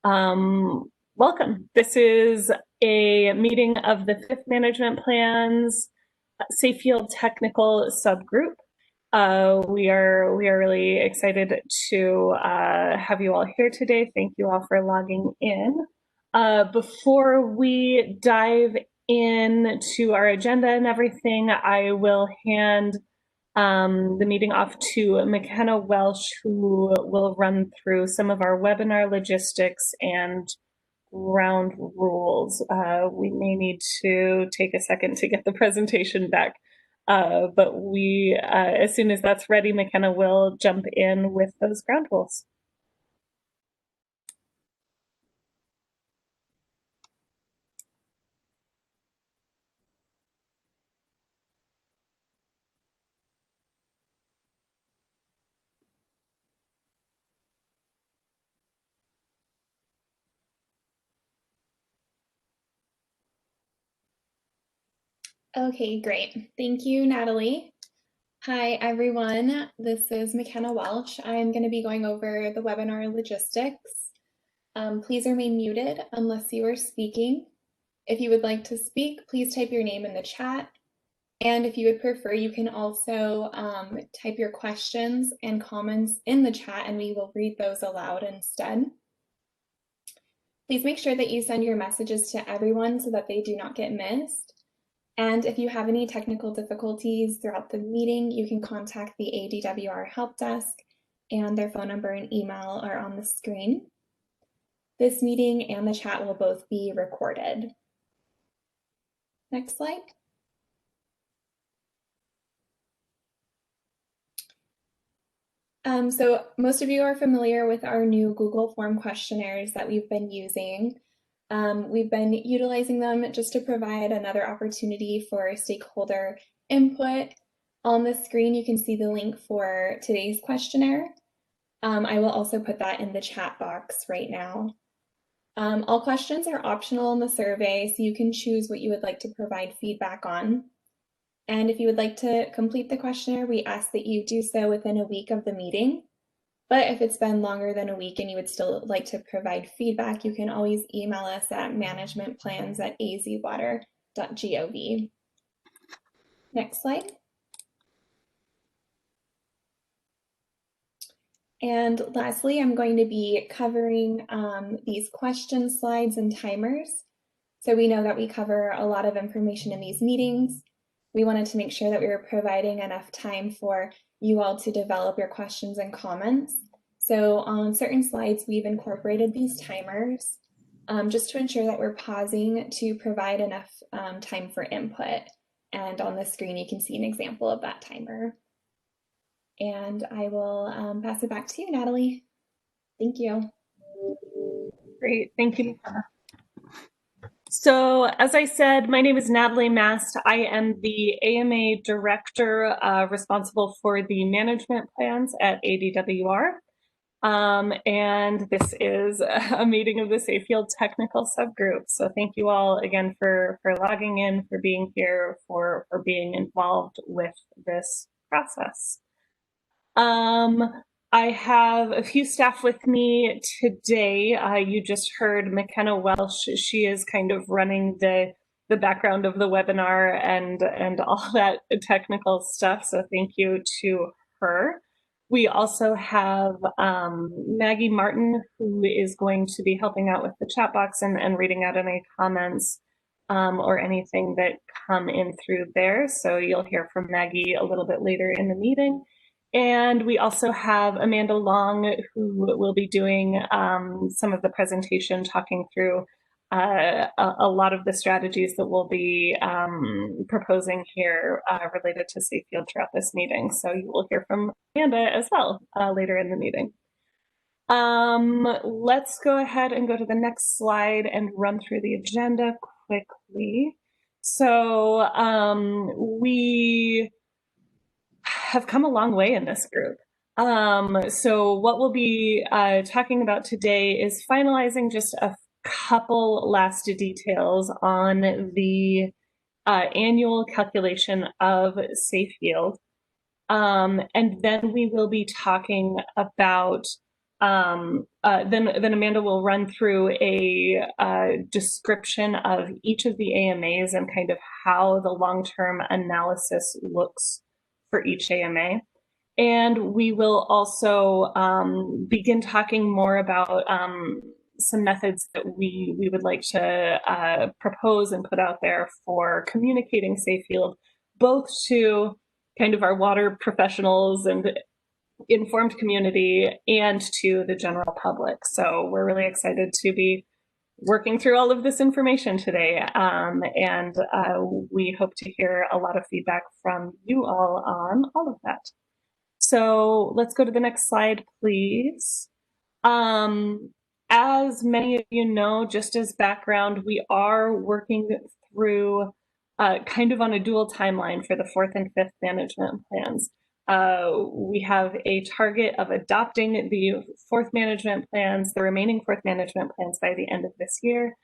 Welcome. This is a meeting of the Fifth Management Plan's Safe Field Technical Subgroup. We are really excited to have you all here today. Thank you all for logging in. Before we dive into our agenda and everything, I will hand the meeting off to McKenna Welsh, who will run through some of our webinar logistics and ground rules. We may need to take a second to get the presentation back, but as soon as that's ready, McKenna will jump in with those ground rules. Okay, great. Thank you, Natalie. Hi, everyone. This is McKenna Welsh. I'm going to be going over the webinar logistics. Please remain muted unless you are speaking. If you would like to speak, please type your name in the chat. And if you would prefer, you can also type your questions and comments in the chat, and we will read those aloud instead. Please make sure that you send your messages to everyone so that they do not get missed. And if you have any technical difficulties throughout the meeting, you can contact the ADWR help desk, and their phone number and email are on the screen. This meeting and the chat will both be recorded. Next slide. So most of you are familiar with our new Google Form questionnaires that we've been using. We've been utilizing them just to provide another opportunity for stakeholder input. On the screen, you can see the link for today's questionnaire. I will also put that in the chat box right now. All questions are optional in the survey, so you can choose what you would like to provide feedback on. And if you would like to complete the questionnaire, we ask that you do so within a week of the meeting. But if it's been longer than a week and you would still like to provide feedback, you can always email us at managementplans@azwater.gov. Next slide. And lastly, I'm going to be covering these question slides and timers. So we know that we cover a lot of information in these meetings. We wanted to make sure that we were providing enough time for you all to develop your questions and comments. So on certain slides, we've incorporated these timers just to ensure that we're pausing to provide enough time for input. And on the screen, you can see an example of that timer. And I will pass it back to you, Natalie. Thank you. Great, thank you. So as I said, my name is Natalie Mast. I am the AMA Director responsible for the management plans at ADWR. And this is a meeting of the Safe Field Technical Subgroup. So thank you all again for logging in, for being here, for being involved with this process. I have a few staff with me today. You just heard McKenna Welsh. She is kind of running the background of the webinar and all that technical stuff. So thank you to her. We also have Maggie Martin, who is going to be helping out with the chat box and reading out any comments or anything that come in through there. So you'll hear from Maggie a little bit later in the meeting. And we also have Amanda Long, who will be doing some of the presentation, talking through a lot of the strategies that we'll be proposing here related to Safe Field throughout this meeting. So you will hear from Amanda as well later in the meeting. Let's go ahead and go to the next slide and run through the agenda quickly. So we have come a long way in this group. So what we'll be talking about today is finalizing just a couple last details on the annual calculation of Safe Field. And then we will be talking about then Amanda will run through a description of each of the AMAs and kind of how the long-term analysis looks for each AMA. And we will also begin talking more about some methods that we would like to propose and put out there for communicating safe field, both to kind of our water professionals and informed community and to the general public. So we're really excited to be working through all of this information today. And we hope to hear a lot of feedback from you all on all of that. So let's go to the next slide, please. As many of you know, just as background, we are working through kind of on a dual timeline for the 4th and 5th management plans. We have a target of adopting the 4th management plans, the remaining 4th management plans by the end of this year.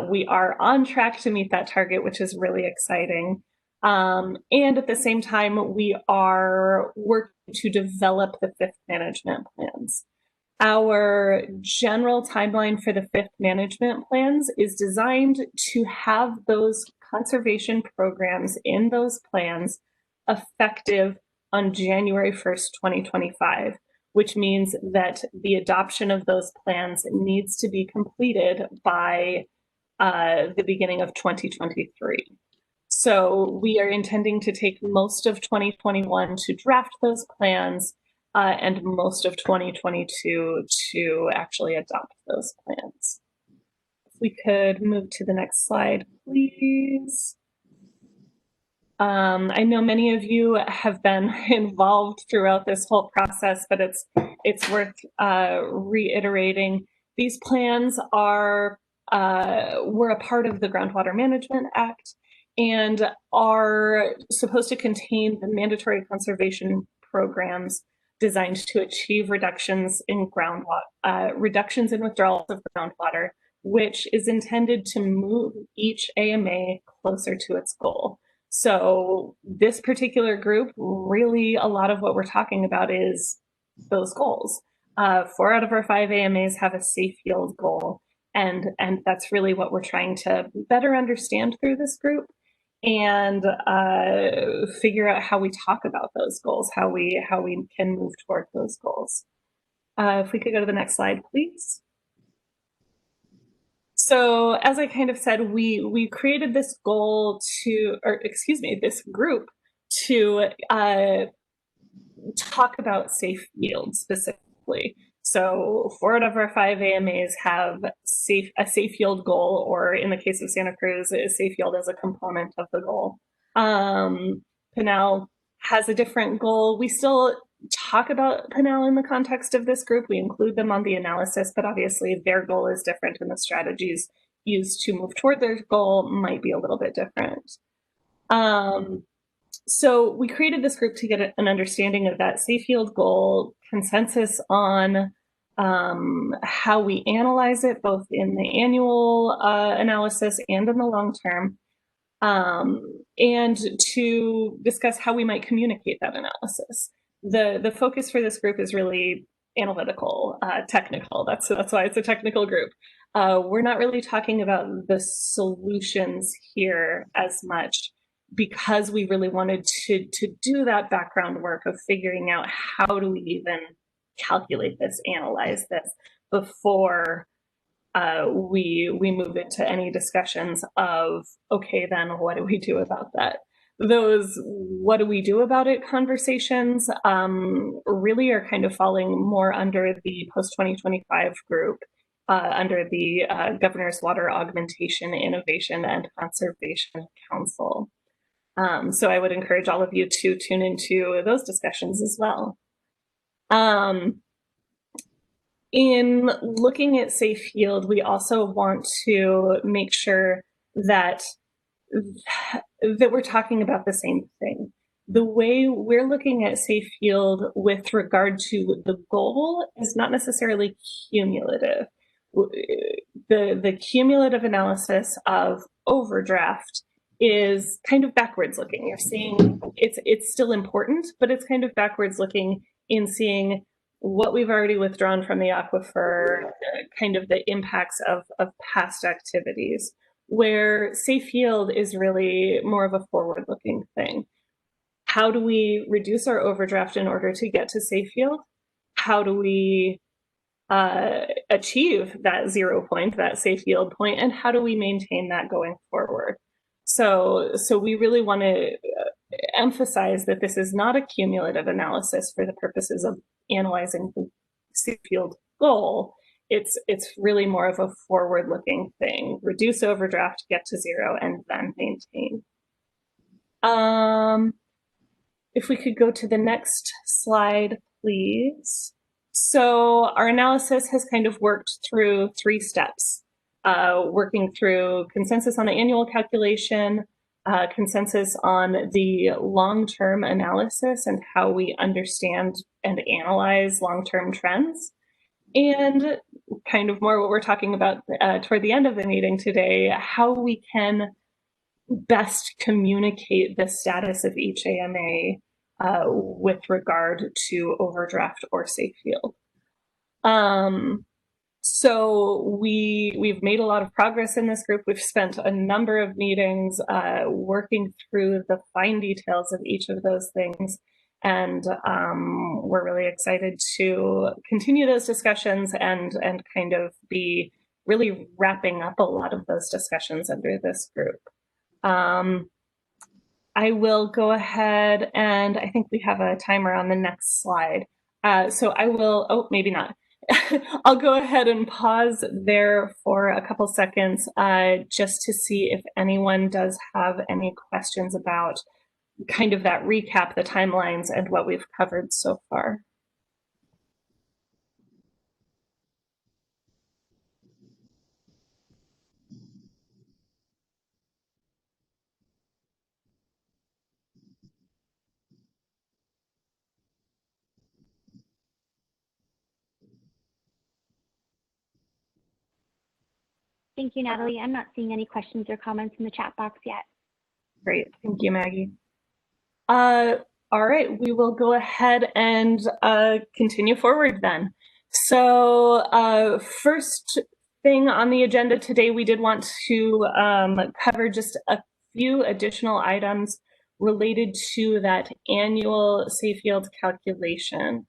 We are on track to meet that target, which is really exciting. And at the same time, we are working to develop the 5th management plans. Our general timeline for the 5th management plans is designed to have those conservation programs in those plans effective on January 1st, 2025, which means that the adoption of those plans needs to be completed by the beginning of 2023. So we are intending to take most of 2021 to draft those plans and most of 2022 to actually adopt those plans. If we could move to the next slide, please. I know many of you have been involved throughout this whole process, but it's worth reiterating. These plans were a part of the Groundwater Management Act and are supposed to contain the mandatory conservation programs designed to achieve reductions in groundwater, reductions in withdrawals of groundwater, which is intended to move each AMA closer to its goal. So this particular group, really a lot of what we're talking about is those goals. 4 out of our 5 AMAs have a safe yield goal, and that's really what we're trying to better understand through this group and figure out how we talk about those goals, how we can move toward those goals. If we could go to the next slide, please. So as I kind of said, we created this goal this group to talk about safe yield specifically. So 4 out of our 5 AMAs have a safe yield goal, or in the case of Santa Cruz, a safe yield as a component of the goal. Pinal has a different goal. We still talk about Pinal in the context of this group. We include them on the analysis, but obviously their goal is different and the strategies used to move toward their goal might be a little bit different. So we created this group to get an understanding of that safe yield goal, consensus on how we analyze it, both in the annual analysis and in the long term, and to discuss how we might communicate that analysis. The focus for this group is really analytical, technical. That's why it's a technical group. We're not really talking about the solutions here as much, because we really wanted to do that background work of figuring out how do we even calculate this, analyze this before we move into any discussions of, okay, then what do we do about that? Those what do we do about it conversations really are kind of falling more under the post-2025 group, under the Governor's Water Augmentation, Innovation, and Conservation Council. So I would encourage all of you to tune into those discussions as well. In looking at safe yield, we also want to make sure that we're talking about the same thing. The way we're looking at safe yield with regard to the goal is not necessarily cumulative. The cumulative analysis of overdraft is kind of backwards looking. You're seeing it's still important, but it's kind of backwards looking in seeing what we've already withdrawn from the aquifer, kind of the impacts of past activities, where safe yield is really more of a forward-looking thing. How do we reduce our overdraft in order to get to safe yield? How do we achieve that 0 point, that safe yield point, and how do we maintain that going forward? So we really want to emphasize that this is not a cumulative analysis for the purposes of analyzing the safe yield goal. It's really more of a forward-looking thing. Reduce overdraft, get to 0, and then maintain. If we could go to the next slide, please. So our analysis has kind of worked through 3 steps, working through consensus on the annual calculation, consensus on the long-term analysis and how we understand and analyze long-term trends, and kind of more what we're talking about toward the end of the meeting today, how we can best communicate the status of each AMA with regard to overdraft or safe yield. So we've made a lot of progress in this group. We've spent a number of meetings working through the fine details of each of those things. And we're really excited to continue those discussions and kind of be really wrapping up a lot of those discussions under this group. I will go ahead and I think we have a timer on the next slide. So I will, oh, maybe not. I'll go ahead and pause there for a couple seconds just to see if anyone does have any questions about kind of that recap, the timelines, and what we've covered so far. Thank you, Natalie. I'm not seeing any questions or comments in the chat box yet. Great. Thank you, Maggie. All right, we will go ahead and continue forward then. So first thing on the agenda today, we did want to cover just a few additional items related to that annual safe yield calculation.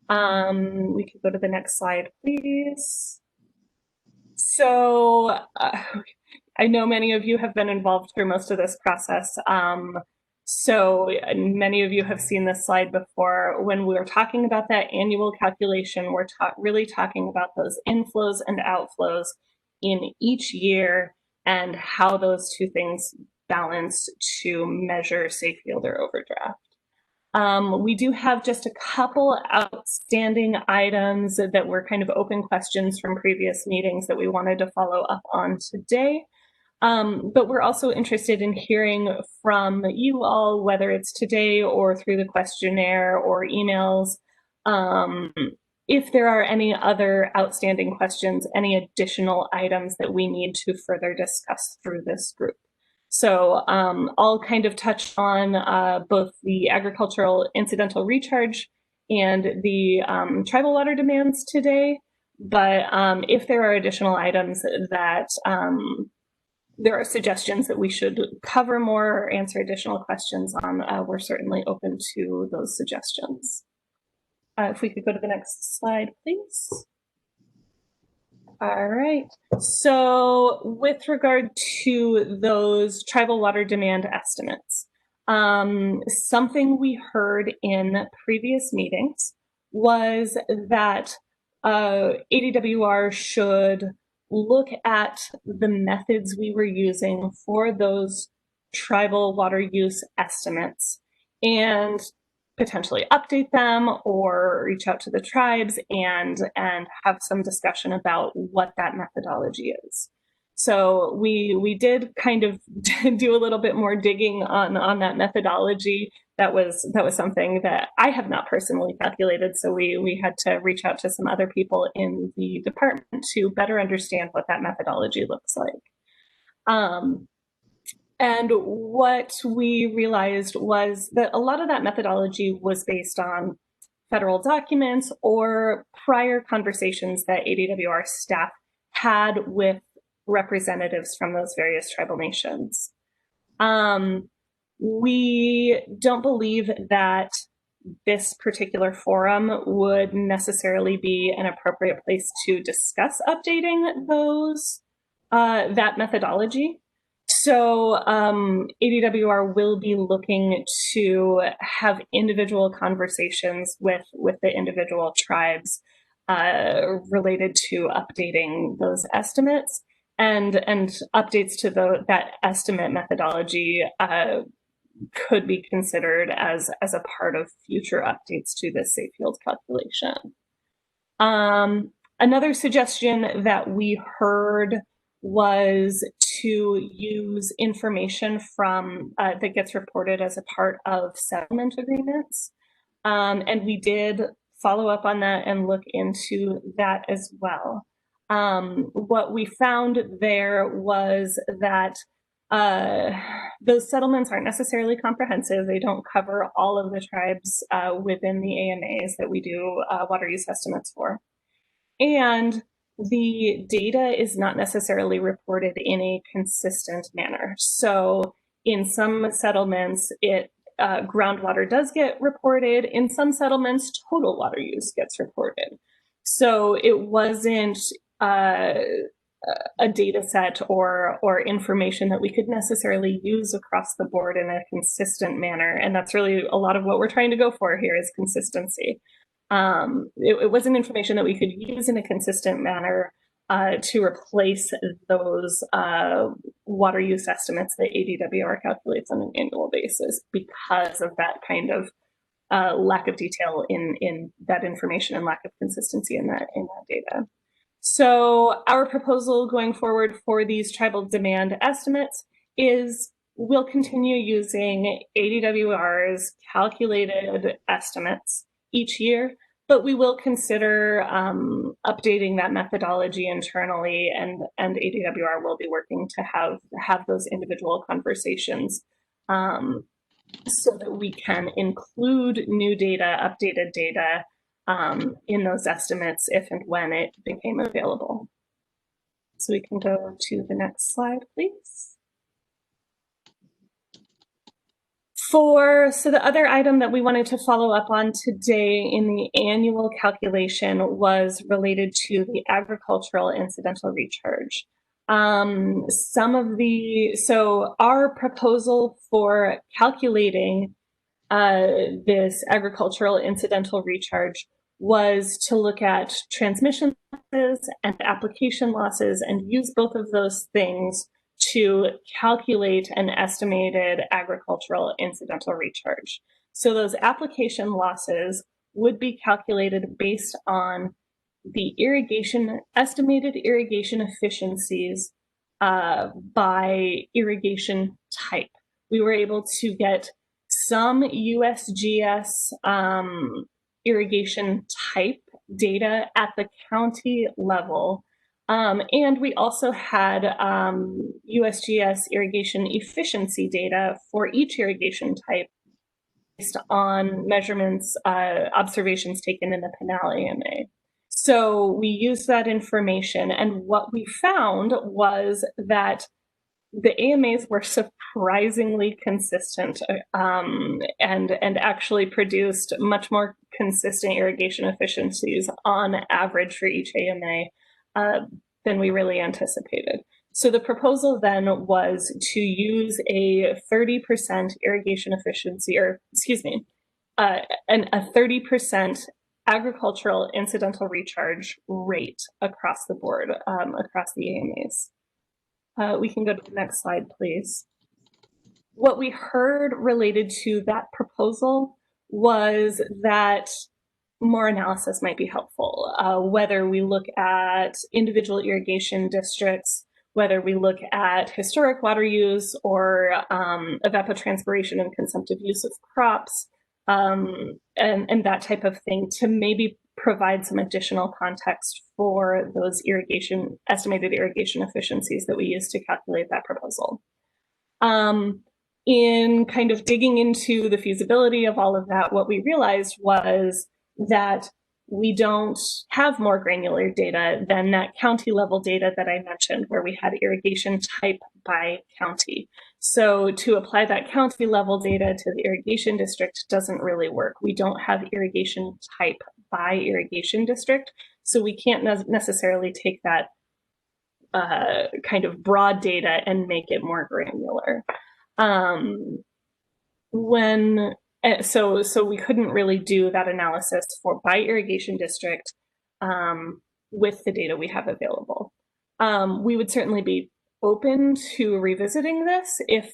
We could go to the next slide, please. So I know many of you have been involved through most of this process. So many of you have seen this slide before. When we're talking about that annual calculation, we're really talking about those inflows and outflows in each year and how those two things balance to measure safe yield or overdraft. We do have just a couple outstanding items that were kind of open questions from previous meetings that we wanted to follow up on today. But we're also interested in hearing from you all, whether it's today or through the questionnaire or emails, if there are any other outstanding questions, any additional items that we need to further discuss through this group. So I'll kind of touch on both the agricultural incidental recharge and the tribal water demands today. But if there are additional items that there are suggestions that we should cover more or answer additional questions on, we're certainly open to those suggestions. If we could go to the next slide, please. All right, so with regard to those tribal water demand estimates, something we heard in previous meetings was that ADWR should look at the methods we were using for those tribal water use estimates and potentially update them or reach out to the tribes and have some discussion about what that methodology is. So we did kind of do a little bit more digging on that methodology. That was something that I have not personally calculated. So we had to reach out to some other people in the department to better understand what that methodology looks like. And what we realized was that a lot of that methodology was based on federal documents or prior conversations that ADWR staff had with representatives from those various tribal nations. We don't believe that this particular forum would necessarily be an appropriate place to discuss updating those, that methodology. So ADWR will be looking to have individual conversations with the individual tribes related to updating those estimates, and updates to that estimate methodology could be considered as a part of future updates to the safe yield calculation. Another suggestion that we heard was to use information from that gets reported as a part of settlement agreements. And we did follow up on that and look into that as well. What we found there was that those settlements aren't necessarily comprehensive. They don't cover all of the tribes within the AMAs that we do water use estimates for. And the data is not necessarily reported in a consistent manner. So in some settlements, groundwater does get reported. In some settlements, total water use gets reported. So it wasn't a data set or information that we could necessarily use across the board in a consistent manner. And that's really a lot of what we're trying to go for here is consistency. It wasn't information that we could use in a consistent manner to replace those water use estimates that ADWR calculates on an annual basis because of that kind of lack of detail in that information and lack of consistency in that data. So our proposal going forward for these tribal demand estimates is we'll continue using ADWR's calculated estimates each year, but we will consider updating that methodology internally, and ADWR will be working to have those individual conversations so that we can include new data, updated data in those estimates if and when it became available. So we can go to the next slide, please. So the other item that we wanted to follow up on today in the annual calculation was related to the agricultural incidental recharge. So our proposal for calculating this agricultural incidental recharge was to look at transmission losses and application losses and use both of those things to calculate an estimated agricultural incidental recharge. So those application losses would be calculated based on the estimated irrigation efficiencies by irrigation type. We were able to get some USGS irrigation type data at the county level. And we also had USGS irrigation efficiency data for each irrigation type based on measurements, observations taken in the Pinal AMA. So we used that information, and what we found was that the AMAs were surprisingly consistent and actually produced much more consistent irrigation efficiencies on average for each AMA than we really anticipated. So the proposal then was to use a 30% irrigation efficiency, or excuse me, a 30% agricultural incidental recharge rate across the board, across the AMAs. We can go to the next slide, please. What we heard related to that proposal was that more analysis might be helpful, whether we look at individual irrigation districts, whether we look at historic water use or evapotranspiration and consumptive use of crops, and that type of thing, to maybe provide some additional context for those estimated irrigation efficiencies that we use to calculate that proposal. In kind of digging into the feasibility of all of that, what we realized was that we don't have more granular data than that county level data that I mentioned, where we had irrigation type by county. So to apply that county level data to the irrigation district doesn't really work. We don't have irrigation type by irrigation district, so we can't necessarily take that kind of broad data and make it more granular. So we couldn't really do that analysis for by irrigation district with the data we have available. We would certainly be open to revisiting this if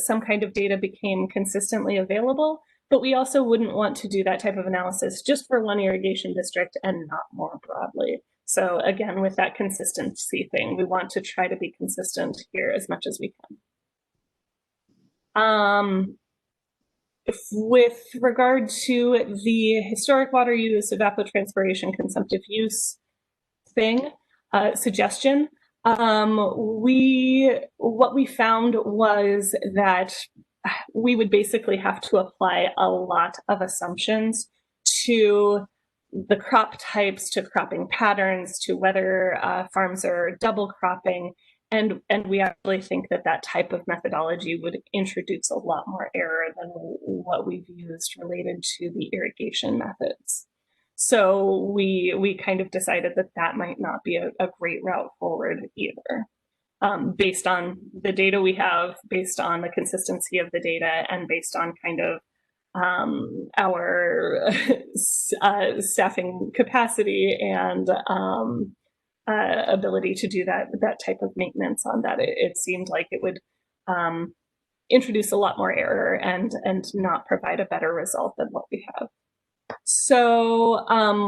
some kind of data became consistently available, but we also wouldn't want to do that type of analysis just for one irrigation district and not more broadly. So again, with that consistency thing, we want to try to be consistent here as much as we can. With regard to the historic water use, evapotranspiration, consumptive use thing, suggestion, what we found was that we would basically have to apply a lot of assumptions to the crop types, to cropping patterns, to whether farms are double cropping. And we actually think that that type of methodology would introduce a lot more error than what we've used related to the irrigation methods. So we kind of decided that that might not be a great route forward either. Based on the data we have, based on the consistency of the data, and based on kind of our staffing capacity and ability to do that type of maintenance on that, it seemed like it would introduce a lot more error and not provide a better result than what we have. So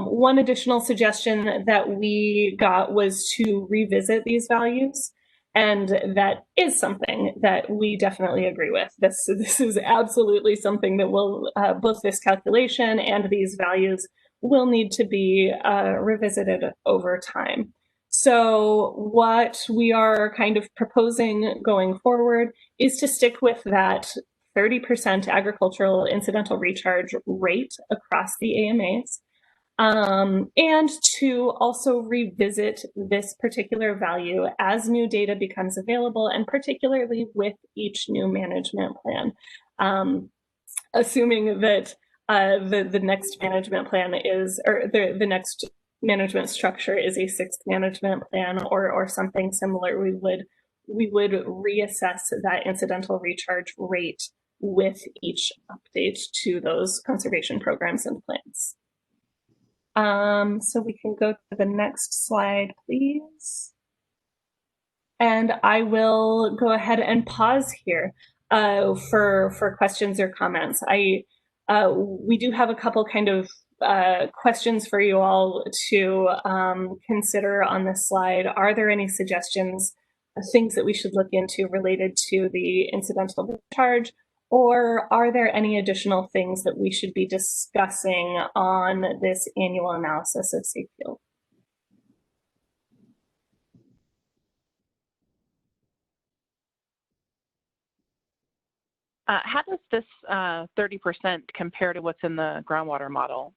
one additional suggestion that we got was to revisit these values. And that is something that we definitely agree with. This is absolutely something that will, both this calculation and these values will need to be revisited over time. So what we are kind of proposing going forward is to stick with that 30% agricultural incidental recharge rate across the AMAs. And to also revisit this particular value as new data becomes available, and particularly with each new management plan, assuming that the next management plan is, or the next management structure is a sixth management plan or something similar, we would reassess that incidental recharge rate with each update to those conservation programs and plans. So we can go to the next slide, please. And I will go ahead and pause here for questions or comments. We do have a couple kind of questions for you all to consider on this slide. Are there any suggestions, things that we should look into related to the incidental recharge? Or are there any additional things that we should be discussing on this annual analysis of safe yield? How does this 30% compare to what's in the groundwater model?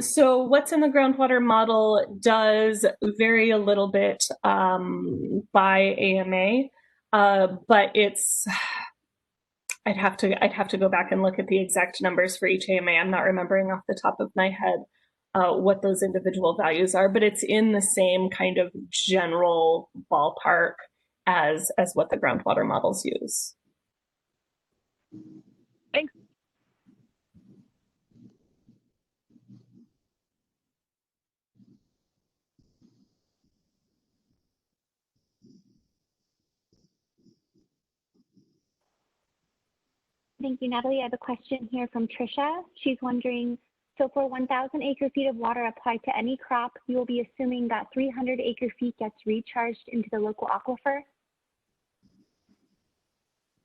So what's in the groundwater model does vary a little bit by AMA. But I'd have to go back and look at the exact numbers for each AMA. I'm not remembering off the top of my head what those individual values are, but it's in the same kind of general ballpark as what the groundwater models use. Thanks. Thank you, Natalie. I have a question here from Trisha. She's wondering, so for 1,000 acre feet of water applied to any crop, you will be assuming that 300 acre feet gets recharged into the local aquifer?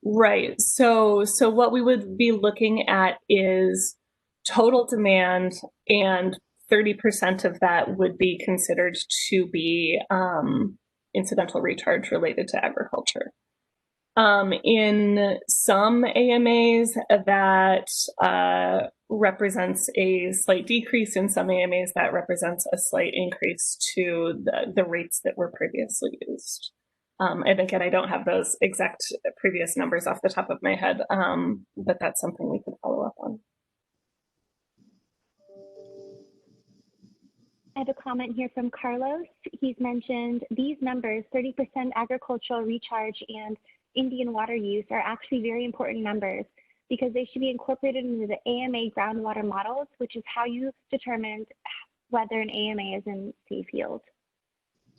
Right. So what we would be looking at is total demand, and 30% of that would be considered to be incidental recharge related to agriculture. In some AMAs, that represents a slight decrease. In some AMAs, that represents a slight increase to the rates that were previously used. And again, I don't have those exact previous numbers off the top of my head, but that's something we could follow up on. I have a comment here from Carlos. He's mentioned these numbers, 30% agricultural recharge and Indian water use, are actually very important numbers because they should be incorporated into the AMA groundwater models, which is how you determined whether an AMA is in safe yield.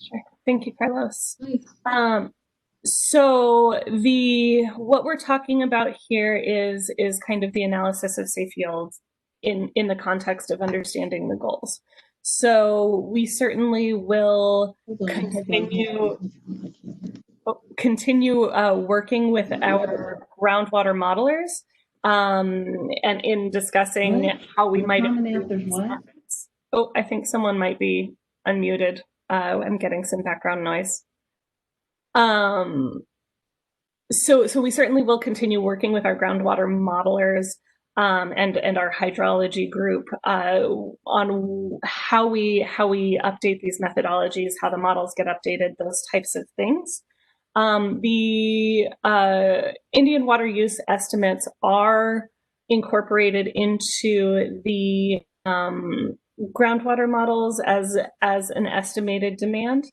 Sure. Thank you, Carlos. So what we're talking about here is kind of the analysis of safe yields in the context of understanding the goals. So we certainly will continue working with our groundwater modelers and in discussing how we might improve these methods. Oh, I think someone might be unmuted. I'm getting some background noise. So we certainly will continue working with our groundwater modelers and our hydrology group on how we update these methodologies, how the models get updated, those types of things. The Indian water use estimates are incorporated into the groundwater models as an estimated demand.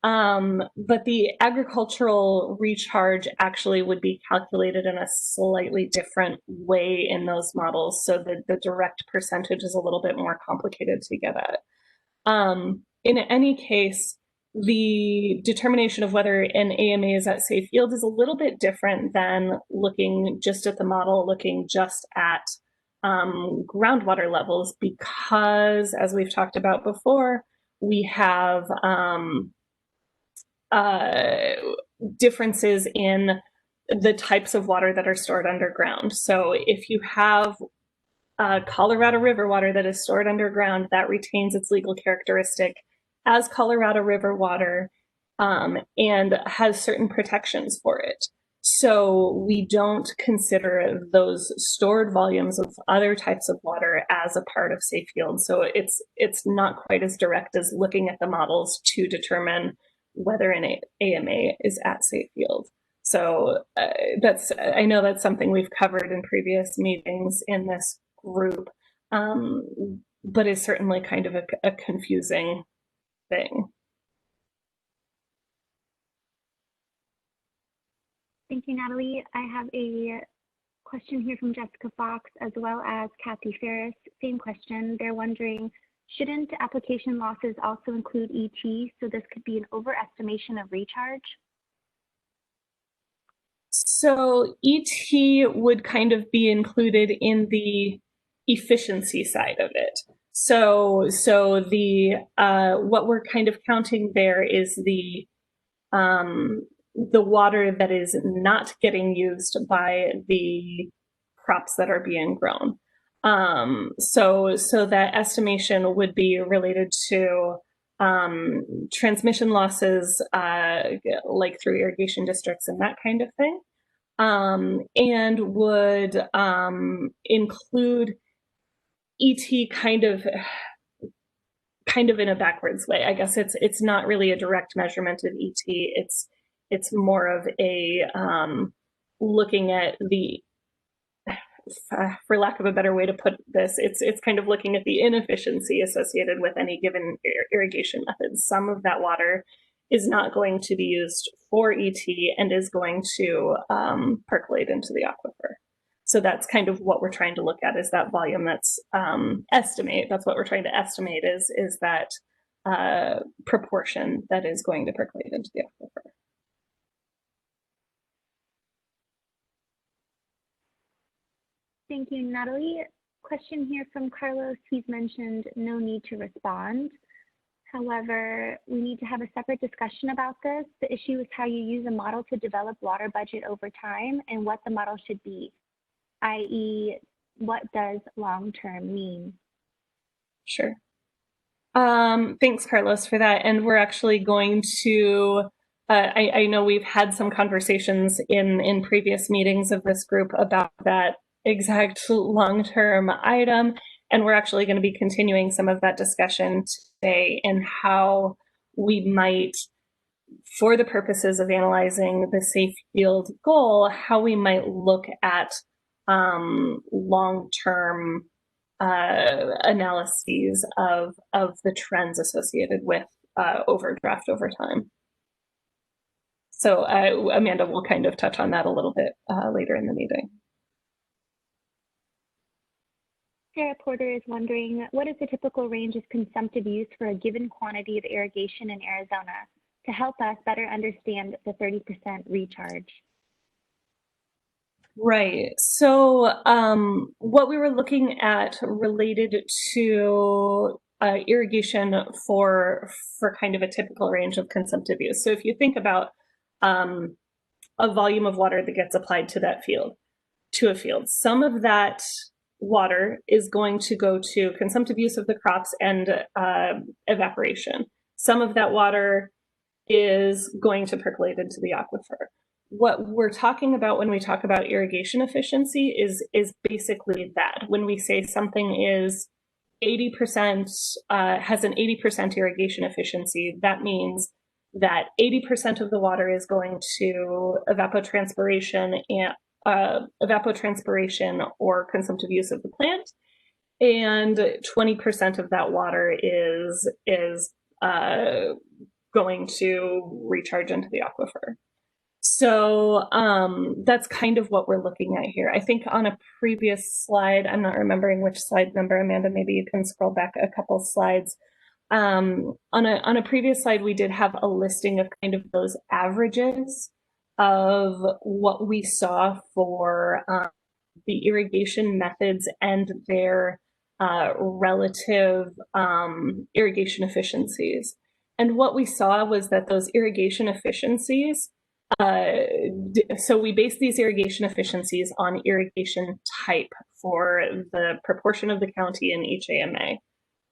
But the agricultural recharge actually would be calculated in a slightly different way in those models. So the direct percentage is a little bit more complicated to get at. In any case, the determination of whether an AMA is at safe yield is a little bit different than looking just at the model, looking just at groundwater levels, because as we've talked about before, we have differences in the types of water that are stored underground. So if you have Colorado River water that is stored underground, that retains its legal characteristic as Colorado River water and has certain protections for it. So we don't consider those stored volumes of other types of water as a part of safe yield. So it's not quite as direct as looking at the models to determine whether an AMA is at safe yield. So I know that's something we've covered in previous meetings in this group, but is certainly kind of a confusing thing. Thank you, Natalie. I have a question here from Jessica Fox as well as Kathy Ferris. Same question. They're wondering, shouldn't application losses also include ET? So this could be an overestimation of recharge? So ET would kind of be included in the efficiency side of it. So the what we're kind of counting there is the water that is not getting used by the crops that are being grown. So that estimation would be related to transmission losses, like through irrigation districts and that kind of thing, and would include ET kind of in a backwards way. I guess it's not really a direct measurement of ET. It's more of a looking at the, for lack of a better way to put this, it's kind of looking at the inefficiency associated with any given irrigation method. Some of that water is not going to be used for ET and is going to percolate into the aquifer. So that's kind of what we're trying to look at, is that volume that's estimate. That's what we're trying to estimate is that proportion that is going to percolate into the aquifer. Thank you, Natalie. Question here from Carlos. He's mentioned no need to respond. However, we need to have a separate discussion about this. The issue is how you use a model to develop water budget over time and what the model should be, i.e., what does long-term mean? Sure. Thanks, Carlos, for that. And we're actually going to I know we've had some conversations in previous meetings of this group about that exact long-term item, and we're actually going to be continuing some of that discussion today in how we might, for the purposes of analyzing the safe field goal, how we might look at long-term analyses of the trends associated with overdraft over time. So Amanda will kind of touch on that a little bit later in the meeting. Sarah Porter is wondering, what is the typical range of consumptive use for a given quantity of irrigation in Arizona to help us better understand the 30% recharge? Right. So what we were looking at related to irrigation for kind of a typical range of consumptive use. So if you think about a volume of water that gets applied to that field, to a field, some of that water is going to go to consumptive use of the crops and evaporation. Some of that water is going to percolate into the aquifer. What we're talking about when we talk about irrigation efficiency is basically that. When we say something is 80%, has an 80% irrigation efficiency, that means that 80% of the water is going to evapotranspiration or consumptive use of the plant, and 20% of that water is going to recharge into the aquifer. So that's kind of what we're looking at here. I think on a previous slide, I'm not remembering which slide number, Amanda, maybe you can scroll back a couple slides. On a previous slide, we did have a listing of kind of those averages of what we saw for the irrigation methods and their relative irrigation efficiencies. And what we saw was that those irrigation efficiencies, so we base these irrigation efficiencies on irrigation type for the proportion of the county in each AMA.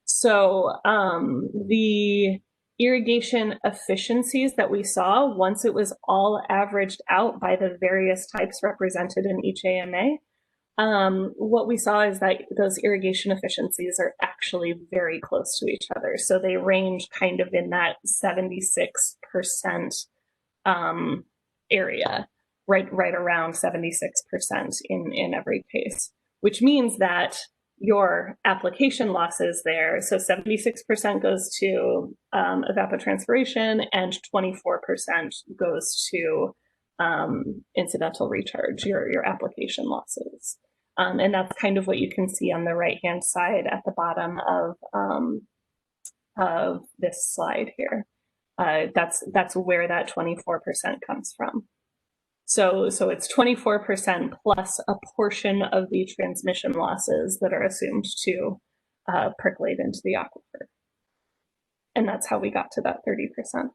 So the irrigation efficiencies that we saw, once it was all averaged out by the various types represented in each AMA, what we saw is that those irrigation efficiencies are actually very close to each other. So they range kind of in that 76% area, right around 76% in every case, which means that your application losses there, so 76% goes to evapotranspiration and 24% goes to incidental recharge, your application losses. And that's kind of what you can see on the right-hand side at the bottom of this slide here. That's where that 24% comes from. So it's 24% plus a portion of the transmission losses that are assumed to percolate into the aquifer. And that's how we got to that 30%.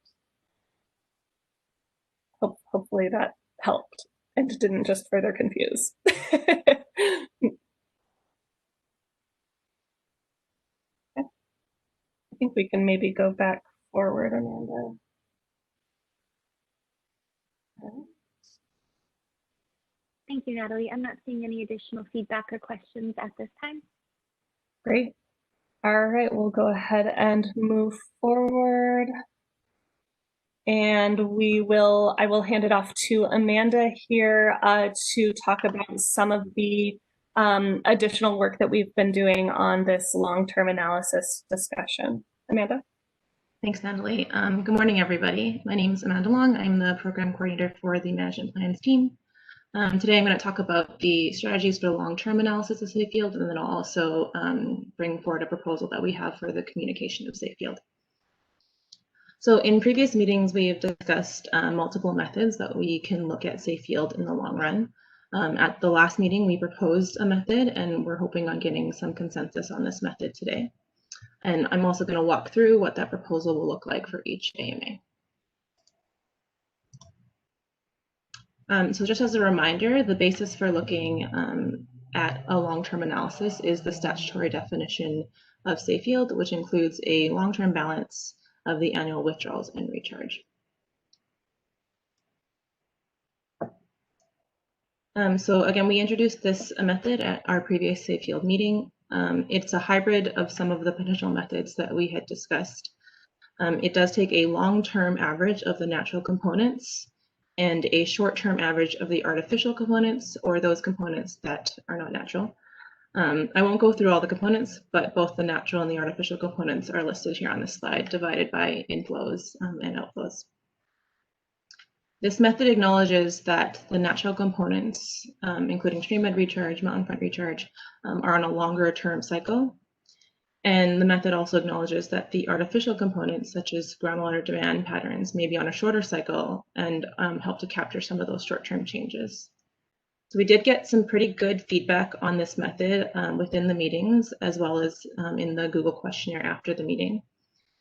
Hopefully that helped and didn't just further confuse. I think we can maybe go back forward, Amanda. Thank you, Natalie. I'm not seeing any additional feedback or questions at this time. Great. All right, we'll go ahead and move forward. And I will hand it off to Amanda here to talk about some of the additional work that we've been doing on this long-term analysis discussion. Amanda? Thanks, Natalie. Good morning, everybody. My name is Amanda Long. I'm the program coordinator for the Management Plans team. Today, I'm going to talk about the strategies for the long-term analysis of safe field, and then I'll also bring forward a proposal that we have for the communication of safe field. So in previous meetings, we have discussed multiple methods that we can look at safe field in the long run. At the last meeting, we proposed a method, and we're hoping on getting some consensus on this method today. And I'm also going to walk through what that proposal will look like for each AMA. So just as a reminder, the basis for looking at a long-term analysis is the statutory definition of safe field, which includes a long-term balance of the annual withdrawals and recharge. So again, we introduced this method at our previous Safe Field meeting. It's a hybrid of some of the potential methods that we had discussed. It does take a long-term average of the natural components and a short-term average of the artificial components, or those components that are not natural. I won't go through all the components, but both the natural and the artificial components are listed here on this slide, divided by inflows and outflows. This method acknowledges that the natural components, including streambed recharge, mountain front recharge, are on a longer term cycle. And the method also acknowledges that the artificial components, such as groundwater demand patterns, may be on a shorter cycle and help to capture some of those short-term changes. So we did get some pretty good feedback on this method within the meetings, as well as in the Google questionnaire after the meeting.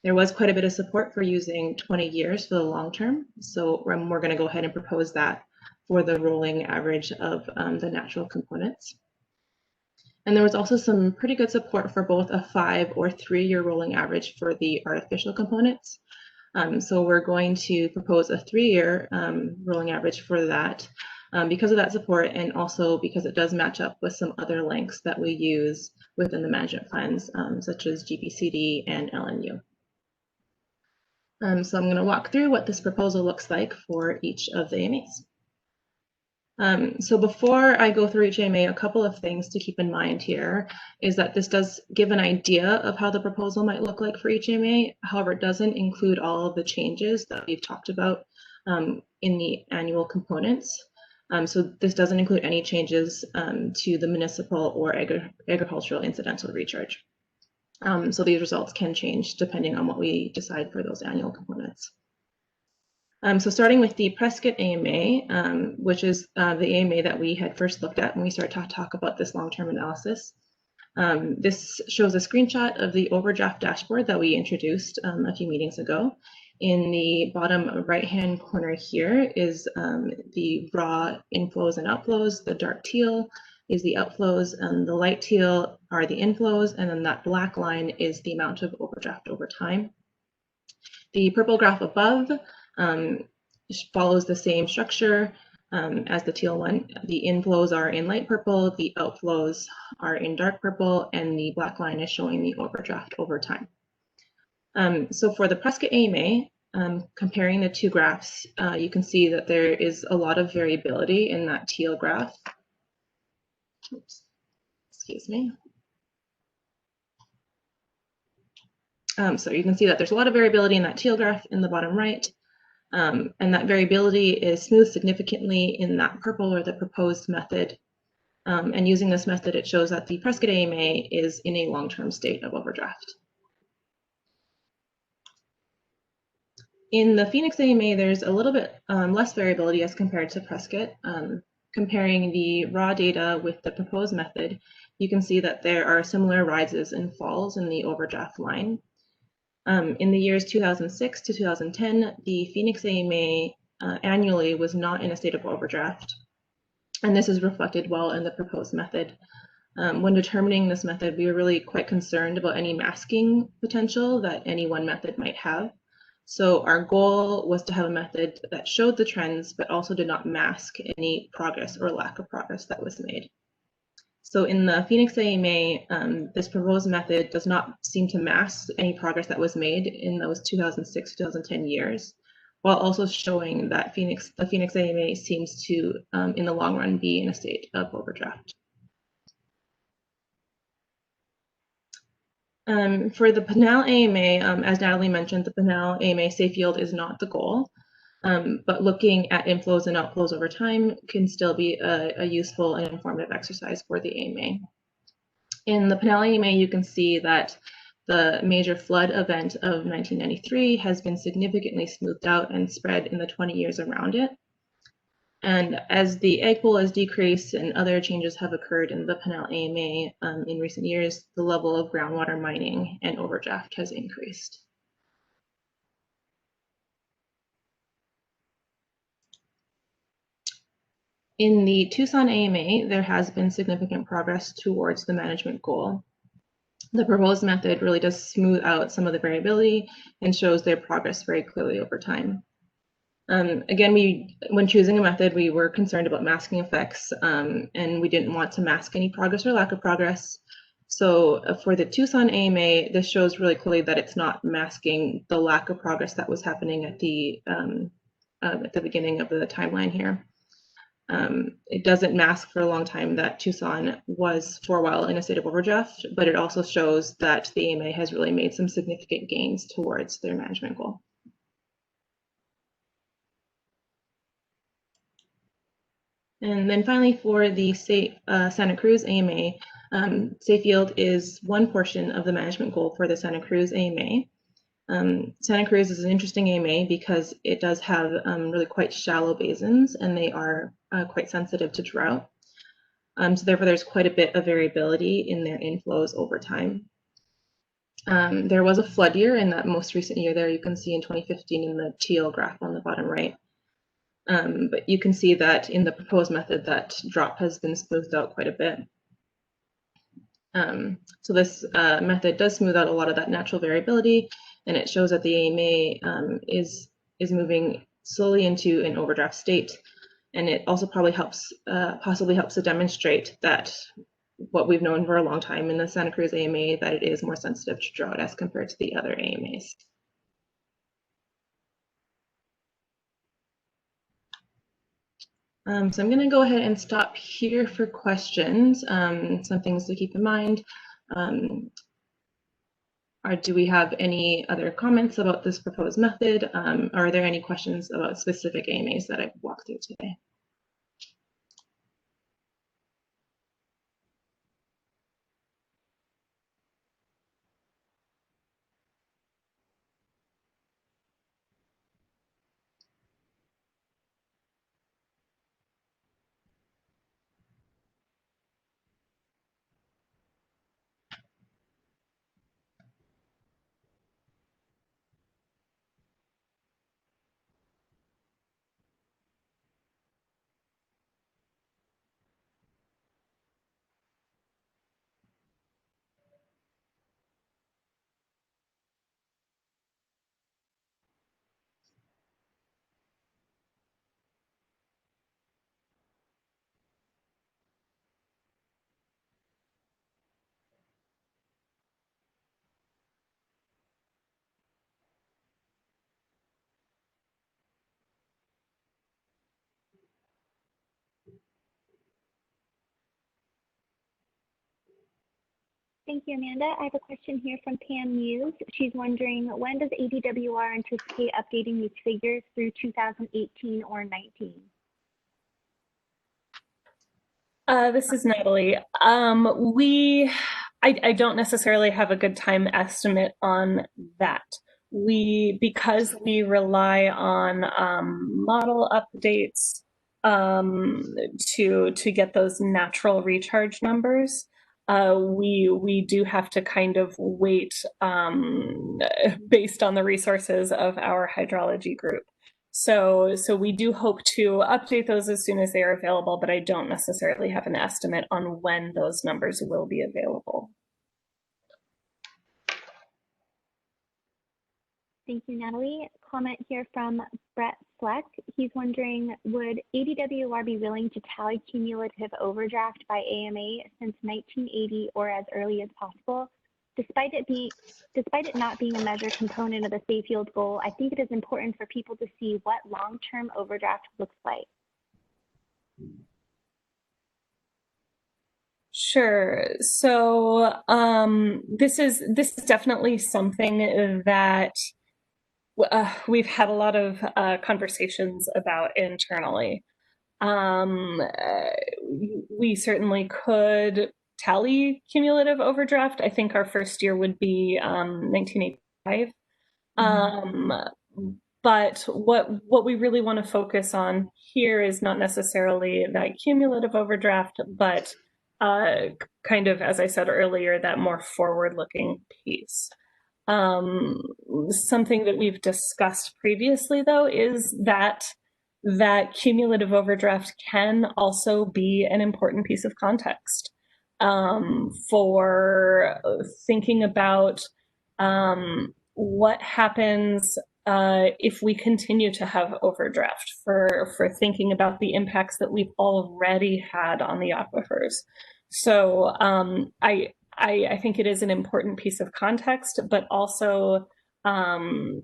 There was quite a bit of support for using 20 years for the long term. So we're going to go ahead and propose that for the rolling average of the natural components. And there was also some pretty good support for both a 5 or 3 year rolling average for the artificial components. So we're going to propose a 3-year rolling average for that because of that support, and also because it does match up with some other lengths that we use within the management plans, such as GPCD and LNU. So I'm going to walk through what this proposal looks like for each of the AMAs. So before I go through each AMA, a couple of things to keep in mind here is that this does give an idea of how the proposal might look like for each AMA. However, it doesn't include all of the changes that we've talked about in the annual components. So this doesn't include any changes to the municipal or agricultural incidental recharge. So these results can change depending on what we decide for those annual components. So starting with the Prescott AMA, which is the AMA that we had first looked at when we started to talk about this long-term analysis. This shows a screenshot of the overdraft dashboard that we introduced a few meetings ago. In the bottom right-hand corner here is the raw inflows and outflows. The dark teal is the outflows, and the light teal are the inflows, and then that black line is the amount of overdraft over time. The purple graph above follows the same structure as the teal one. The inflows are in light purple, the outflows are in dark purple, and the black line is showing the overdraft over time. So for the Prescott AMA, comparing the two graphs, you can see that there is a lot of variability in that teal graph. Oops, excuse me. So you can see that there's a lot of variability in that teal graph in the bottom right. And that variability is smoothed significantly in that purple, or the proposed method. And using this method, it shows that the Prescott AMA is in a long-term state of overdraft. In the Phoenix AMA, there's a little bit less variability as compared to Prescott. Comparing the raw data with the proposed method, you can see that there are similar rises and falls in the overdraft line. In the years 2006 to 2010, the Phoenix AMA annually was not in a state of overdraft. And this is reflected well in the proposed method. When determining this method, we were really quite concerned about any masking potential that any one method might have. So our goal was to have a method that showed the trends, but also did not mask any progress or lack of progress that was made. So in the Phoenix AMA, this proposed method does not seem to mask any progress that was made in those 2006-2010 years, while also showing that the Phoenix AMA seems to, in the long run, be in a state of overdraft. For the Pinal AMA, as Natalie mentioned, the Pinal AMA safe yield is not the goal, but looking at inflows and outflows over time can still be a useful and informative exercise for the AMA. In the Pinal AMA, you can see that the major flood event of 1993 has been significantly smoothed out and spread in the 20 years around it. And as the egg pool has decreased and other changes have occurred in the Pinal AMA in recent years, the level of groundwater mining and overdraft has increased. In the Tucson AMA, there has been significant progress towards the management goal. The proposed method really does smooth out some of the variability and shows their progress very clearly over time. Again, when choosing a method, we were concerned about masking effects, and we didn't want to mask any progress or lack of progress. So for the Tucson AMA, this shows really clearly that it's not masking the lack of progress that was happening at the beginning of the timeline here. It doesn't mask for a long time that Tucson was for a while in a state of overdraft, but it also shows that the AMA has really made some significant gains towards their management goal. And then finally, for the Santa Cruz AMA, safe yield is one portion of the management goal for the Santa Cruz AMA. Santa Cruz is an interesting AMA because it does have really quite shallow basins, and they are quite sensitive to drought. So therefore, there's quite a bit of variability in their inflows over time. There was a flood year in that most recent year there. You can see in 2015 in the teal graph on the bottom right. But you can see that in the proposed method that drop has been smoothed out quite a bit. So this method does smooth out a lot of that natural variability, and it shows that the AMA is moving slowly into an overdraft state. And it also probably possibly helps to demonstrate that what we've known for a long time in the Santa Cruz AMA, that it is more sensitive to drought as compared to the other AMAs. So I'm going to go ahead and stop here for questions. Some things to keep in mind. Do we have any other comments about this proposed method? Or are there any questions about specific AMAs that I've walked through today? Thank you, Amanda. I have a question here from Pam Muse. She's wondering, when does ADWR anticipate updating these figures through 2018 or 19? This is Natalie. I don't necessarily have a good time estimate on that. Because we rely on model updates to get those natural recharge numbers. We do have to kind of wait based on the resources of our hydrology group. So we do hope to update those as soon as they are available, but I don't necessarily have an estimate on when those numbers will be available. Thank you, Natalie. Comment here from Brett Fleck. He's wondering, would ADWR be willing to tally cumulative overdraft by AMA since 1980 or as early as possible? Despite it not being a measure component of the safe yield goal, I think it is important for people to see what long-term overdraft looks like. Sure. So this is definitely something that we've had a lot of conversations about internally. We certainly could tally cumulative overdraft. I think our first year would be 1985. But what we really want to focus on here is not necessarily that cumulative overdraft, but kind of, as I said earlier, that more forward-looking piece. Something that we've discussed previously, though, is that cumulative overdraft can also be an important piece of context for thinking about what happens if we continue to have overdraft for thinking about the impacts that we've already had on the aquifers. So I think it is an important piece of context, but also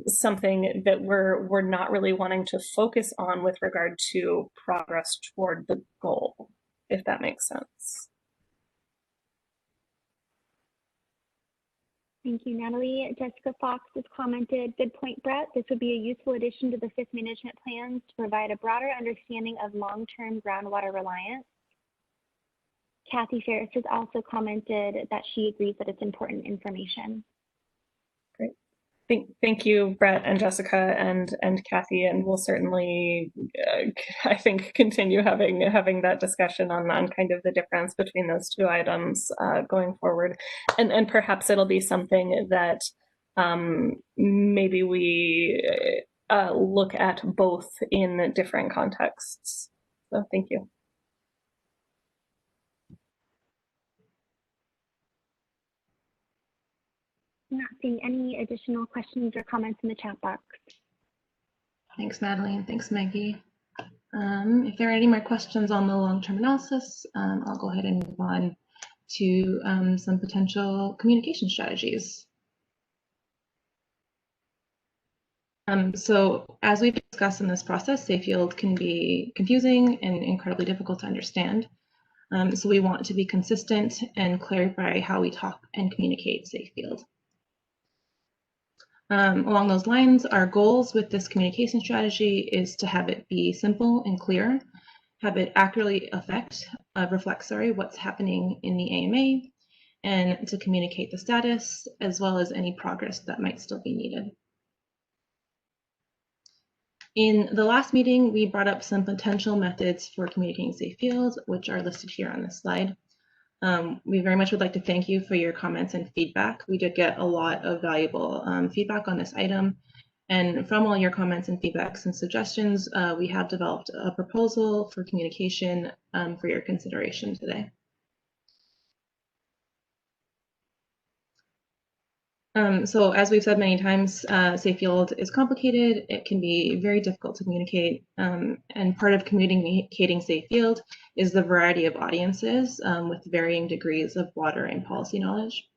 something that we're not really wanting to focus on with regard to progress toward the goal, if that makes sense. Thank you, Natalie. Jessica Fox has commented, good point, Brett. This would be a useful addition to the FIF management plans to provide a broader understanding of long-term groundwater reliance. Kathy Ferris has also commented that she agrees that it's important information. Great. Thank you, Brett and Jessica and Kathy, and we'll certainly, I think, continue having that discussion on kind of the difference between those two items going forward, and perhaps it'll be something that maybe we look at both in different contexts. So thank you. I'm not seeing any additional questions or comments in the chat box. Thanks, Natalie, and thanks, Maggie. If there are any more questions on the long-term analysis, I'll go ahead and move on to some potential communication strategies. So as we've discussed in this process, safe yield can be confusing and incredibly difficult to understand. So we want to be consistent and clarify how we talk and communicate safe yield. Along those lines, our goals with this communication strategy is to have it be simple and clear, have it accurately reflect what's happening in the AMA, and to communicate the status as well as any progress that might still be needed. In the last meeting, we brought up some potential methods for communicating safe yields, which are listed here on this slide. We very much would like to thank you for your comments and feedback. We did get a lot of valuable feedback on this item. And from all your comments and feedbacks and suggestions, we have developed a proposal for communication for your consideration today. So as we've said many times, safe yield is complicated. It can be very difficult to communicate. And part of communicating safe yield is the variety of audiences with varying degrees of water and policy knowledge.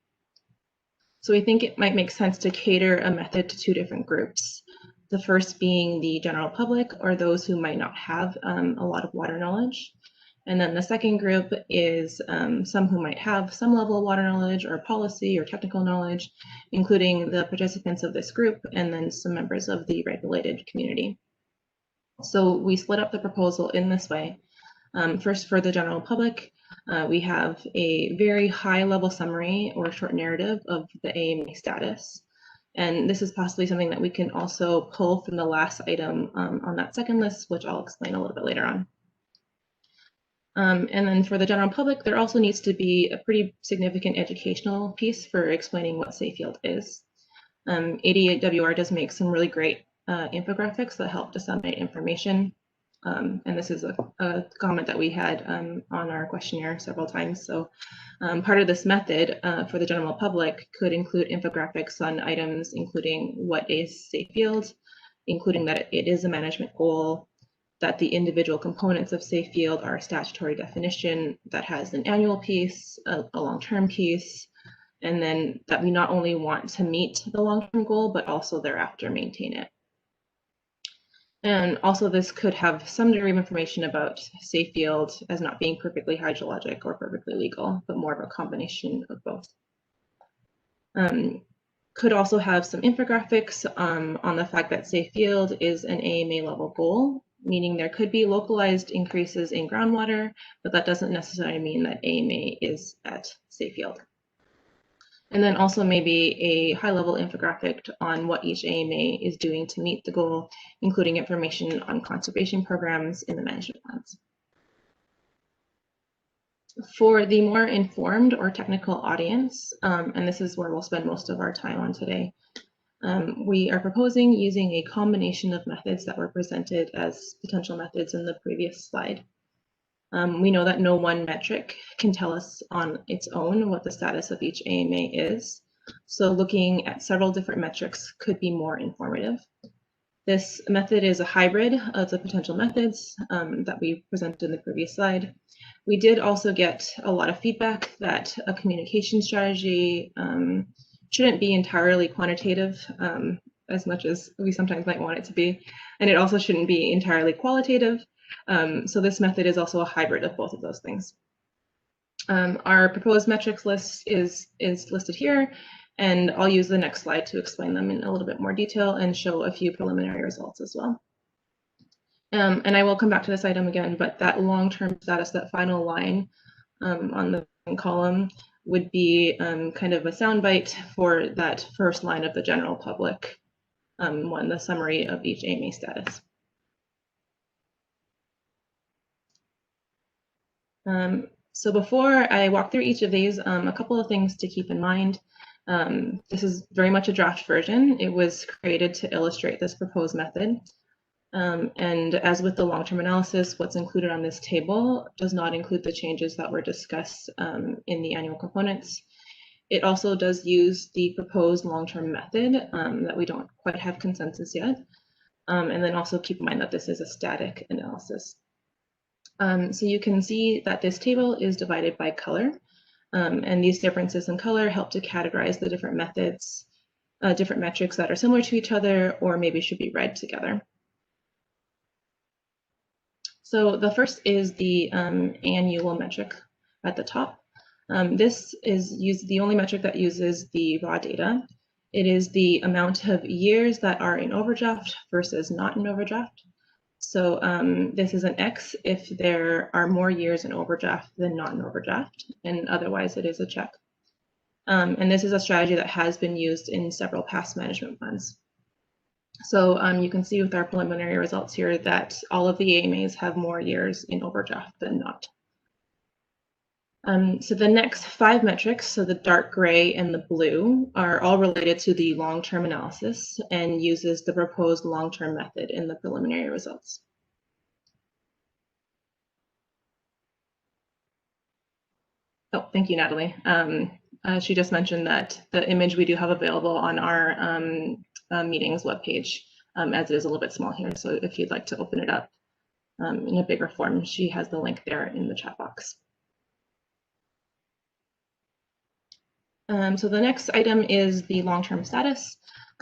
So we think it might make sense to cater a method to two different groups. The first being the general public, or those who might not have a lot of water knowledge. And then the second group is some who might have some level of water knowledge or policy or technical knowledge, including the participants of this group and then some members of the regulated community. So we split up the proposal in this way. First, for the general public, we have a very high level summary or short narrative of the AMA status. And this is possibly something that we can also pull from the last item on that second list, which I'll explain a little bit later on. And then for the general public, there also needs to be a pretty significant educational piece for explaining what safe yield is. ADWR does make some really great infographics that help disseminate information. And this is a comment that we had on our questionnaire several times. So part of this method for the general public could include infographics on items, including what is safe yield, including that it is a management goal, that the individual components of safe yield are a statutory definition that has an annual piece, a long-term piece, and then that we not only want to meet the long-term goal, but also thereafter maintain it. And also this could have some degree of information about safe yield as not being perfectly hydrologic or perfectly legal, but more of a combination of both. Could also have some infographics on the fact that safe yield is an AMA level goal, meaning there could be localized increases in groundwater, but that doesn't necessarily mean that AMA is at safe yield. And then also maybe a high-level infographic on what each AMA is doing to meet the goal, including information on conservation programs in the management plans. For the more informed or technical audience, and this is where we'll spend most of our time on today, we are proposing using a combination of methods that were presented as potential methods in the previous slide. We know that no one metric can tell us on its own what the status of each AMA is. So looking at several different metrics could be more informative. This method is a hybrid of the potential methods that we presented in the previous slide. We did also get a lot of feedback that a communication strategy shouldn't be entirely quantitative as much as we sometimes might want it to be, and it also shouldn't be entirely qualitative. So this method is also a hybrid of both of those things. Our proposed metrics list is listed here, and I'll use the next slide to explain them in a little bit more detail and show a few preliminary results as well. And I will come back to this item again, but that long-term status, that final line on the column, would be kind of a soundbite for that first line of the general public one, the summary of each AMA status. So before I walk through each of these, a couple of things to keep in mind. This is very much a draft version. It was created to illustrate this proposed method. And as with the long-term analysis, what's included on this table does not include the changes that were discussed in the annual components. It also does use the proposed long-term method that we don't quite have consensus yet. And then also keep in mind that this is a static analysis. So you can see that this table is divided by color, and these differences in color help to categorize the different methods, different metrics that are similar to each other or maybe should be read together. So the first is the annual metric at the top. This is the only metric that uses the raw data. It is the amount of years that are in overdraft versus not in overdraft. So this is an X if there are more years in overdraft than not in overdraft, and otherwise it is a check. And this is a strategy that has been used in several past management plans. So you can see with our preliminary results here that all of the AMAs have more years in overdraft than not. So the next 5 metrics, so the dark gray and the blue, are all related to the long-term analysis and uses the proposed long-term method in the preliminary results. Oh, thank you, Natalie. She just mentioned that the image we do have available on our meetings webpage, as it is a little bit small here. So if you'd like to open it up in a bigger form, she has the link there in the chat box. So the next item is the long-term status.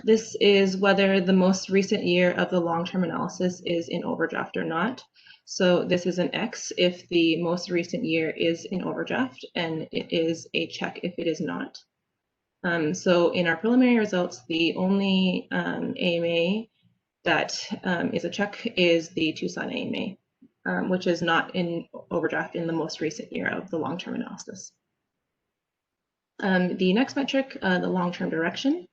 This is whether the most recent year of the long-term analysis is in overdraft or not. So this is an X if the most recent year is in overdraft, and it is a check if it is not. So in our preliminary results, the only AMA that is a check is the Tucson AMA, which is not in overdraft in the most recent year of the long-term analysis. The next metric, the long-term direction.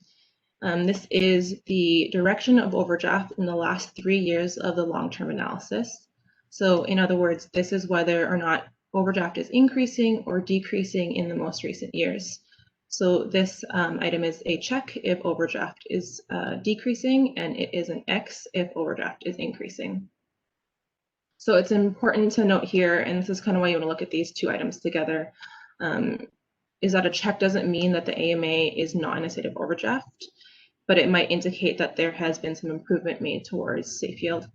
This is the direction of overdraft in the last 3 years of the long-term analysis. So in other words, this is whether or not overdraft is increasing or decreasing in the most recent years. So this item is a check if overdraft is decreasing, and it is an X if overdraft is increasing. So it's important to note here, and this is kind of why you want to look at these 2 items together, is that a check doesn't mean that the AMA is not in a state of overdraft, but it might indicate that there has been some improvement made towards safe yield.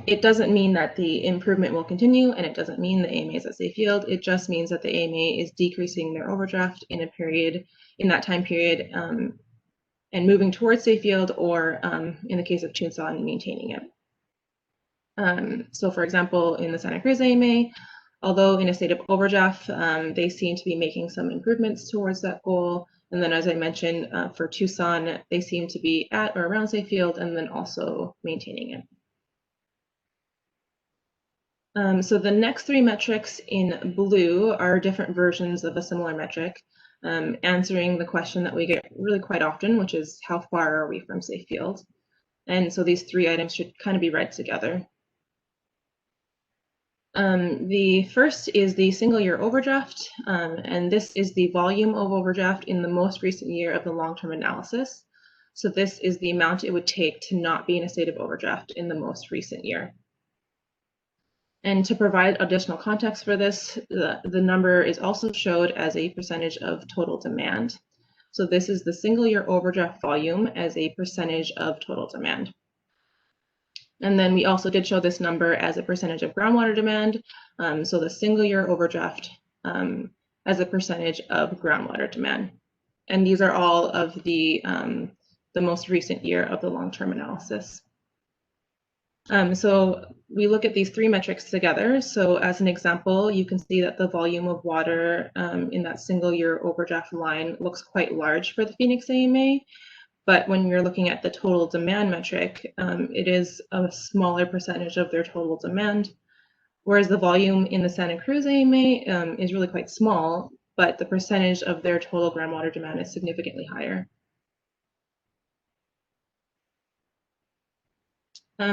It doesn't mean that the improvement will continue, and it doesn't mean the AMA is at safe yield. It just means that the AMA is decreasing their overdraft in that time period, and moving towards safe yield, or in the case of Tucson, maintaining it. So for example, in the Santa Cruz AMA, although in a state of overdraft, they seem to be making some improvements towards that goal. And then, as I mentioned, for Tucson, they seem to be at or around safe yield, and then also maintaining it. So the next 3 metrics in blue are different versions of a similar metric, answering the question that we get really quite often, which is how far are we from safe yield? And so these 3 items should kind of be read together. The first is the single year overdraft, and this is the volume of overdraft in the most recent year of the long-term analysis. So this is the amount it would take to not be in a state of overdraft in the most recent year. And to provide additional context for this, the number is also showed as a percentage of total demand. So this is the single year overdraft volume as a percentage of total demand. And then we also did show this number as a percentage of groundwater demand. So the single year overdraft as a percentage of groundwater demand. And these are all of the most recent year of the long-term analysis. So we look at these three metrics together. So as an example, you can see that the volume of water in that single year overdraft line looks quite large for the Phoenix AMA. But when you're looking at the total demand metric, it is a smaller percentage of their total demand, whereas the volume in the Santa Cruz AMA is really quite small, but the percentage of their total groundwater demand is significantly higher.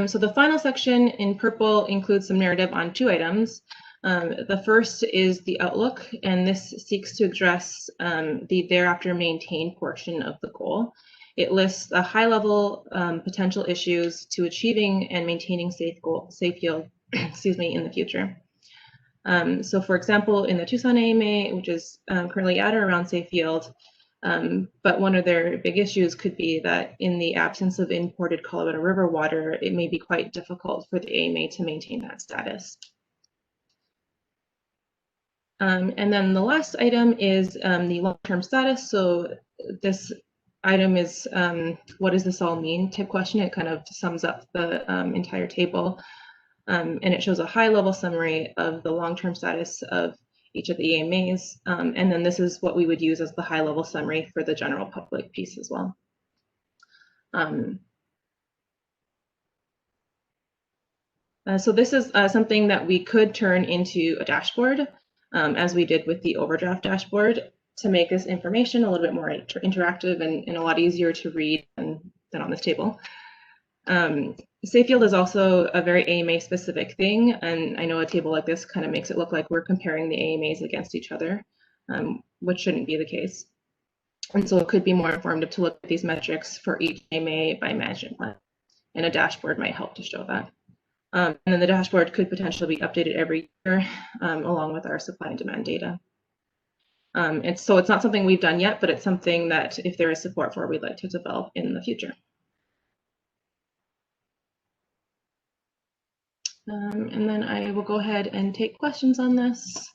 So the final section in purple includes some narrative on two items. The first is the outlook, and this seeks to address the thereafter maintained portion of the goal. It lists the high-level potential issues to achieving and maintaining safe yield, excuse me, in the future. So for example, in the Tucson AMA, which is currently at or around safe yield, but one of their big issues could be that in the absence of imported Colorado River water, it may be quite difficult for the AMA to maintain that status. And then the last item is the long-term status. So this item is what does this all mean type question. It kind of sums up the entire table. And it shows a high-level summary of the long-term status of each of the AMAs. And then this is what we would use as the high-level summary for the general public piece as well. So this is something that we could turn into a dashboard, as we did with the overdraft dashboard, to make this information a little bit more interactive and a lot easier to read than on this table. Safe yield is also a very AMA specific thing, and I know a table like this kind of makes it look like we're comparing the AMAs against each other, which shouldn't be the case. And so it could be more informative to look at these metrics for each AMA by management plan, and a dashboard might help to show that. And then the dashboard could potentially be updated every year along with our supply and demand data. And so it's not something we've done yet, but it's something that if there is support for, we'd like to develop in the future. And then I will go ahead and take questions on this.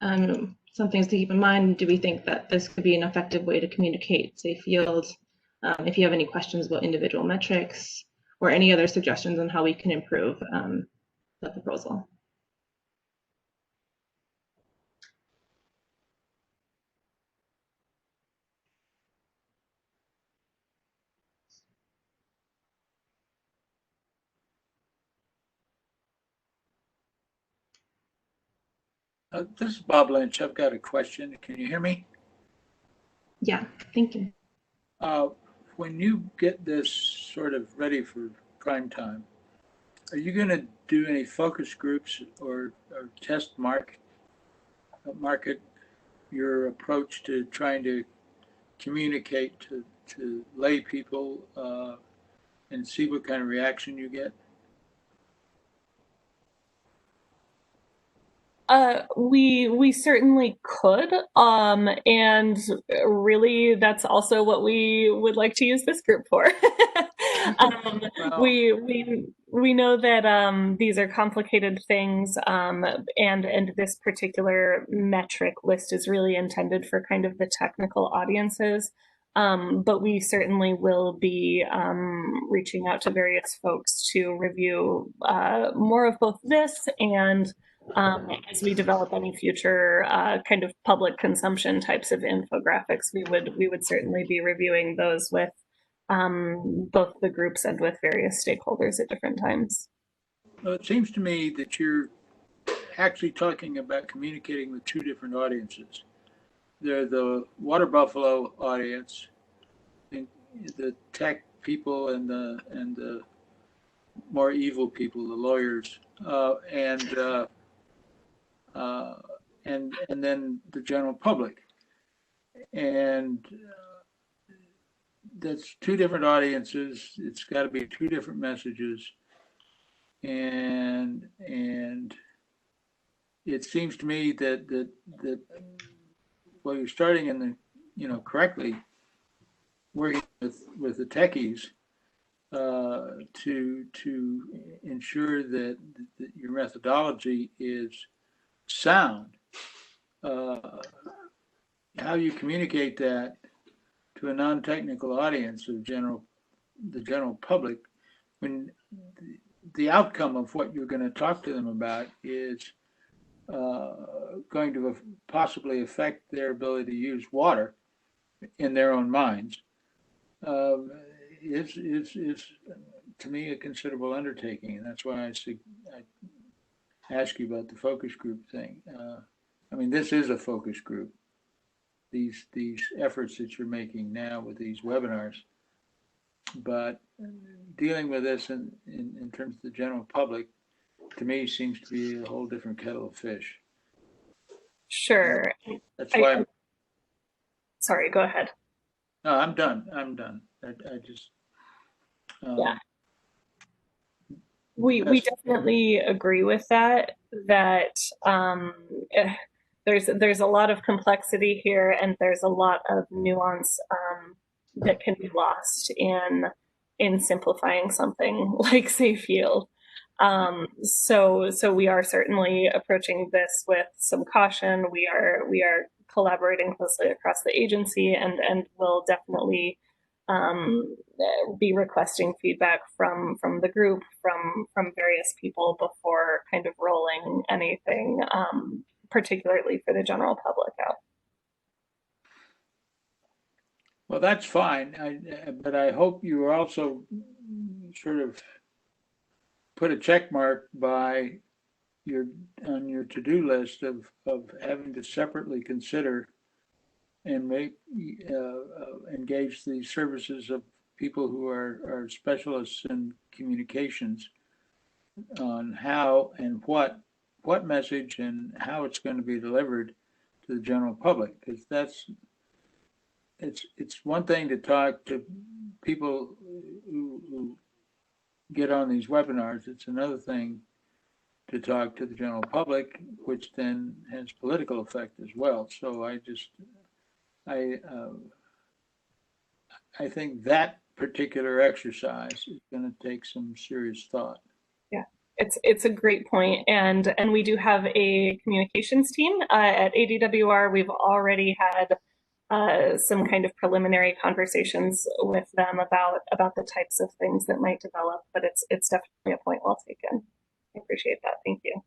Some things to keep in mind: do we think that this could be an effective way to communicate safe yield? If you have any questions about individual metrics or any other suggestions on how we can improve the proposal. This is Bob Lynch. I've got a question. Can you hear me? Yeah, thank you. When you get this sort of ready for prime time, are you going to do any focus groups or test market your approach to trying to communicate to lay people and see what kind of reaction you get? We certainly could, and really that's also what we would like to use this group for. Well, we know that these are complicated things, and this particular metric list is really intended for kind of the technical audiences. But we certainly will be reaching out to various folks to review more of both this and as we develop any future kind of public consumption types of infographics, we would certainly be reviewing those with both the groups and with various stakeholders at different times. well, it seems to me that you're actually talking about communicating with two different audiences. They're the water buffalo audience, the tech people, and the more evil people, the lawyers, and then the general public. And that's two different audiences. It's got to be two different messages. and it seems to me that well, you're starting in the, you know, correctly working with the techies to ensure that your methodology is sound. How you communicate that to a non-technical audience of the general public, when the outcome of what you're going to talk to them about is going to possibly affect their ability to use water in their own minds, is to me a considerable undertaking, and that's why I ask you about the focus group thing. I mean, this is a focus group. These efforts that you're making now with these webinars, but dealing with this in terms of the general public, to me, seems to be a whole different kettle of fish. Sure. That's why. Sorry, go ahead. No, I'm done. I just. Yeah. We definitely agree with that. There's a lot of complexity here, and there's a lot of nuance that can be lost in simplifying something like safe yield. So we are certainly approaching this with some caution. We are collaborating closely across the agency, and will definitely be requesting feedback from the group, from various people before kind of rolling anything, particularly for the general public out. Well, that's fine, but I hope you also sort of put a check mark by on your to-do list of having to separately consider and engage the services of people who are specialists in communications on how and what message and how it's going to be delivered to the general public, because it's one thing to talk to people who get on these webinars. It's another thing to talk to the general public, which then has political effect as well. So I think that particular exercise is going to take some serious thought. Yeah, it's a great point, and we do have a communications team at ADWR. We've already had some kind of preliminary conversations with them about the types of things that might develop, but it's definitely a point well taken. I appreciate that. Thank you.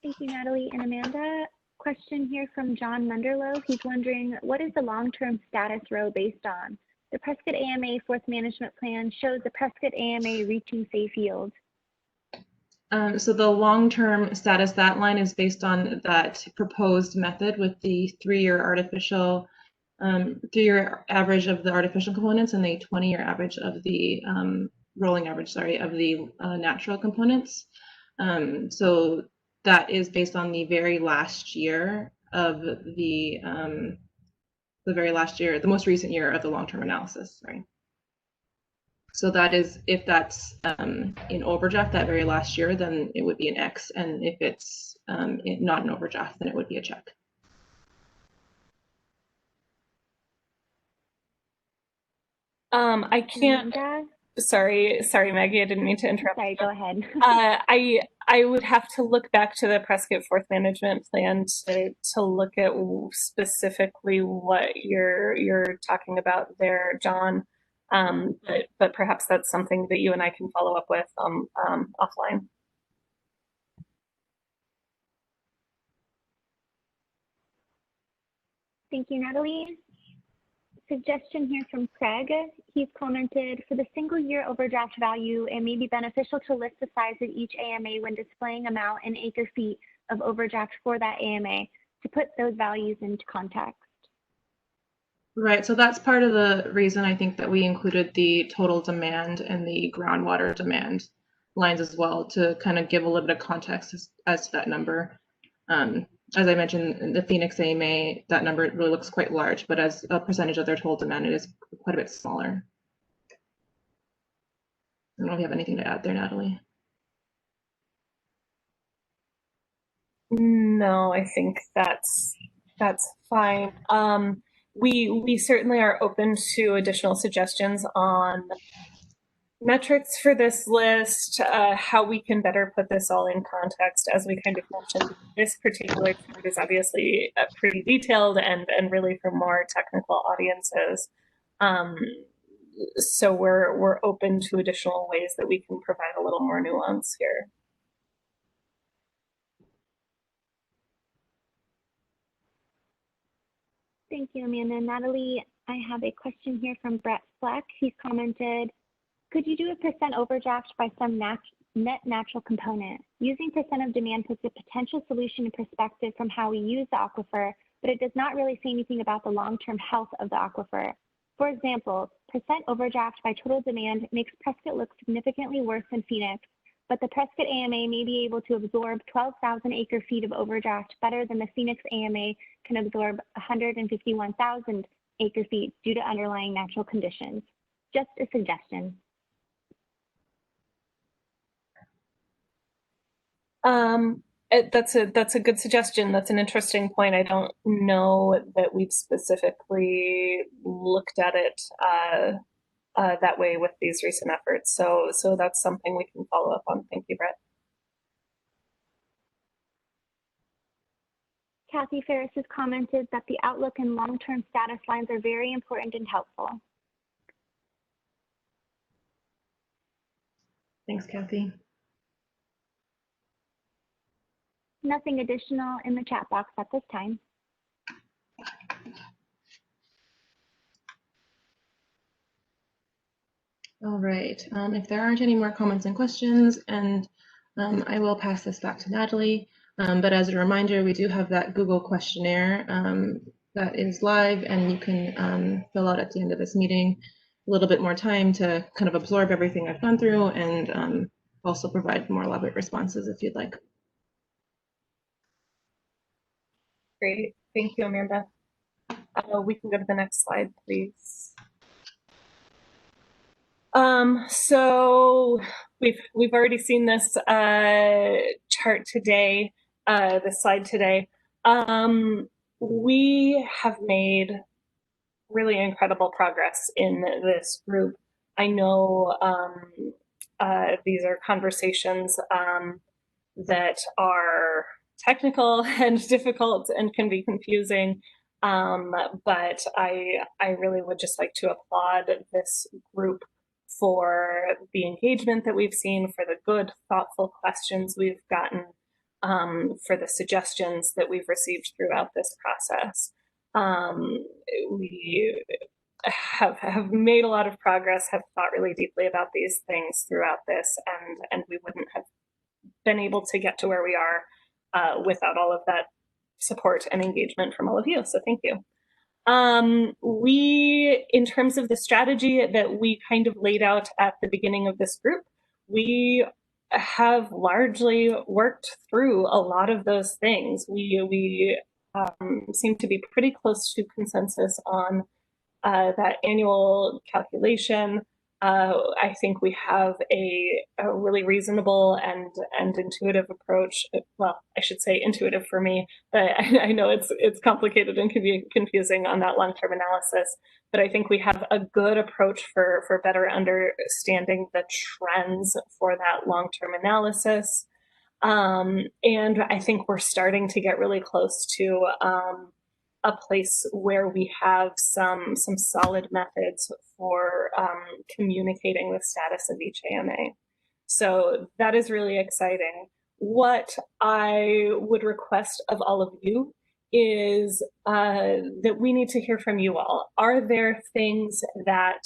Thank you, Natalie and Amanda. Question here from John Munderlow. He's wondering, what is the long-term status row based on? The Prescott AMA Fourth Management Plan shows the Prescott AMA reaching safe yield. So the long-term status, that line is based on that proposed method with the 3-year average of the artificial components and the 20-year average of the rolling average, of the natural components. So that is based on the very last year of the most recent year of the long-term analysis, sorry. So that is, if that's in overdraft that very last year, then it would be an X, and if it's not an overdraft, then it would be a check. I can't. Sorry, Maggie. I didn't mean to interrupt. Sorry, go ahead. I would have to look back to the Prescott Fourth Management Plan to look at specifically what you're talking about there, John. But perhaps that's something that you and I can follow up with offline. Thank you, Natalie. Suggestion here from Craig. He's commented, for the single year overdraft value, it may be beneficial to list the size of each AMA when displaying amount in acre feet of overdraft for that AMA to put those values into context. Right, so that's part of the reason I think that we included the total demand and the groundwater demand lines as well, to kind of give a little bit of context as to that number. As I mentioned, in the Phoenix AMA, that number really looks quite large, but as a percentage of their total demand, it is quite a bit smaller. don't know if you have anything to add there, Natalie. No, I think that's fine. We certainly are open to additional suggestions on metrics for this list, how we can better put this all in context. As we kind of mentioned, this particular chart is obviously pretty detailed and really for more technical audiences. So we're open to additional ways that we can provide a little more nuance here. Thank you, Amanda. Natalie, I have a question here from Brett Fleck. He's commented, could you do a percent overdraft by some net natural component? Using percent of demand puts a potential solution in perspective from how we use the aquifer, but it does not really say anything about the long-term health of the aquifer. For example, percent overdraft by total demand makes Prescott look significantly worse than Phoenix, but the Prescott AMA may be able to absorb 12,000 acre-feet of overdraft better than the Phoenix AMA can absorb 151,000 acre-feet due to underlying natural conditions. Just a suggestion. That's a good suggestion. That's an interesting point. I don't know that we've specifically looked at it that way with these recent efforts. So that's something we can follow up on. Thank you, Brett. Kathy Ferris has commented that the outlook and long-term status lines are very important and helpful. Thanks, Kathy. Nothing additional in the chat box at this time. All right, if there aren't any more comments and questions, and I will pass this back to Natalie. But as a reminder, we do have that Google questionnaire that is live, and you can fill out at the end of this meeting a little bit more time to kind of absorb everything I've gone through and also provide more elaborate responses if you'd like. Great, thank you, Amanda. We can go to the next slide, please. So we've already seen this chart today, this slide today. We have made really incredible progress in this group. I know these are conversations that are technical and difficult and can be confusing, but I really would just like to applaud this group for the engagement that we've seen, for the good, thoughtful questions we've gotten, for the suggestions that we've received throughout this process. We have made a lot of progress, have thought really deeply about these things throughout this, and we wouldn't have been able to get to where we are without all of that support and engagement from all of you. So thank you. We, in terms of the strategy that we kind of laid out at the beginning of this group, we have largely worked through a lot of those things. We seem to be pretty close to consensus on that annual calculation. I think we have a really reasonable and intuitive approach. Well, I should say intuitive for me, but I know it's complicated and can be confusing on that long-term analysis. But I think we have a good approach for better understanding the trends for that long-term analysis. And I think we're starting to get really close to a place where we have some solid methods for communicating the status of each AMA. So that is really exciting. What I would request of all of you is that we need to hear from you all. Are there things that,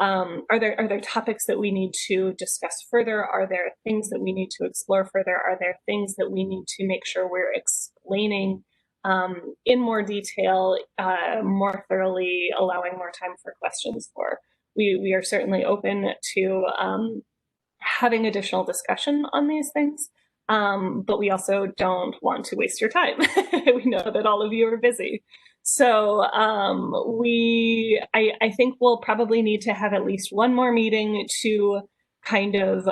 are there topics that we need to discuss further? Are there things that we need to explore further? Are there things that we need to make sure we're explaining in more detail, more thoroughly, allowing more time for questions for? We are certainly open to having additional discussion on these things, but we also don't want to waste your time. We know that all of you are busy. So I think we'll probably need to have at least one more meeting to kind of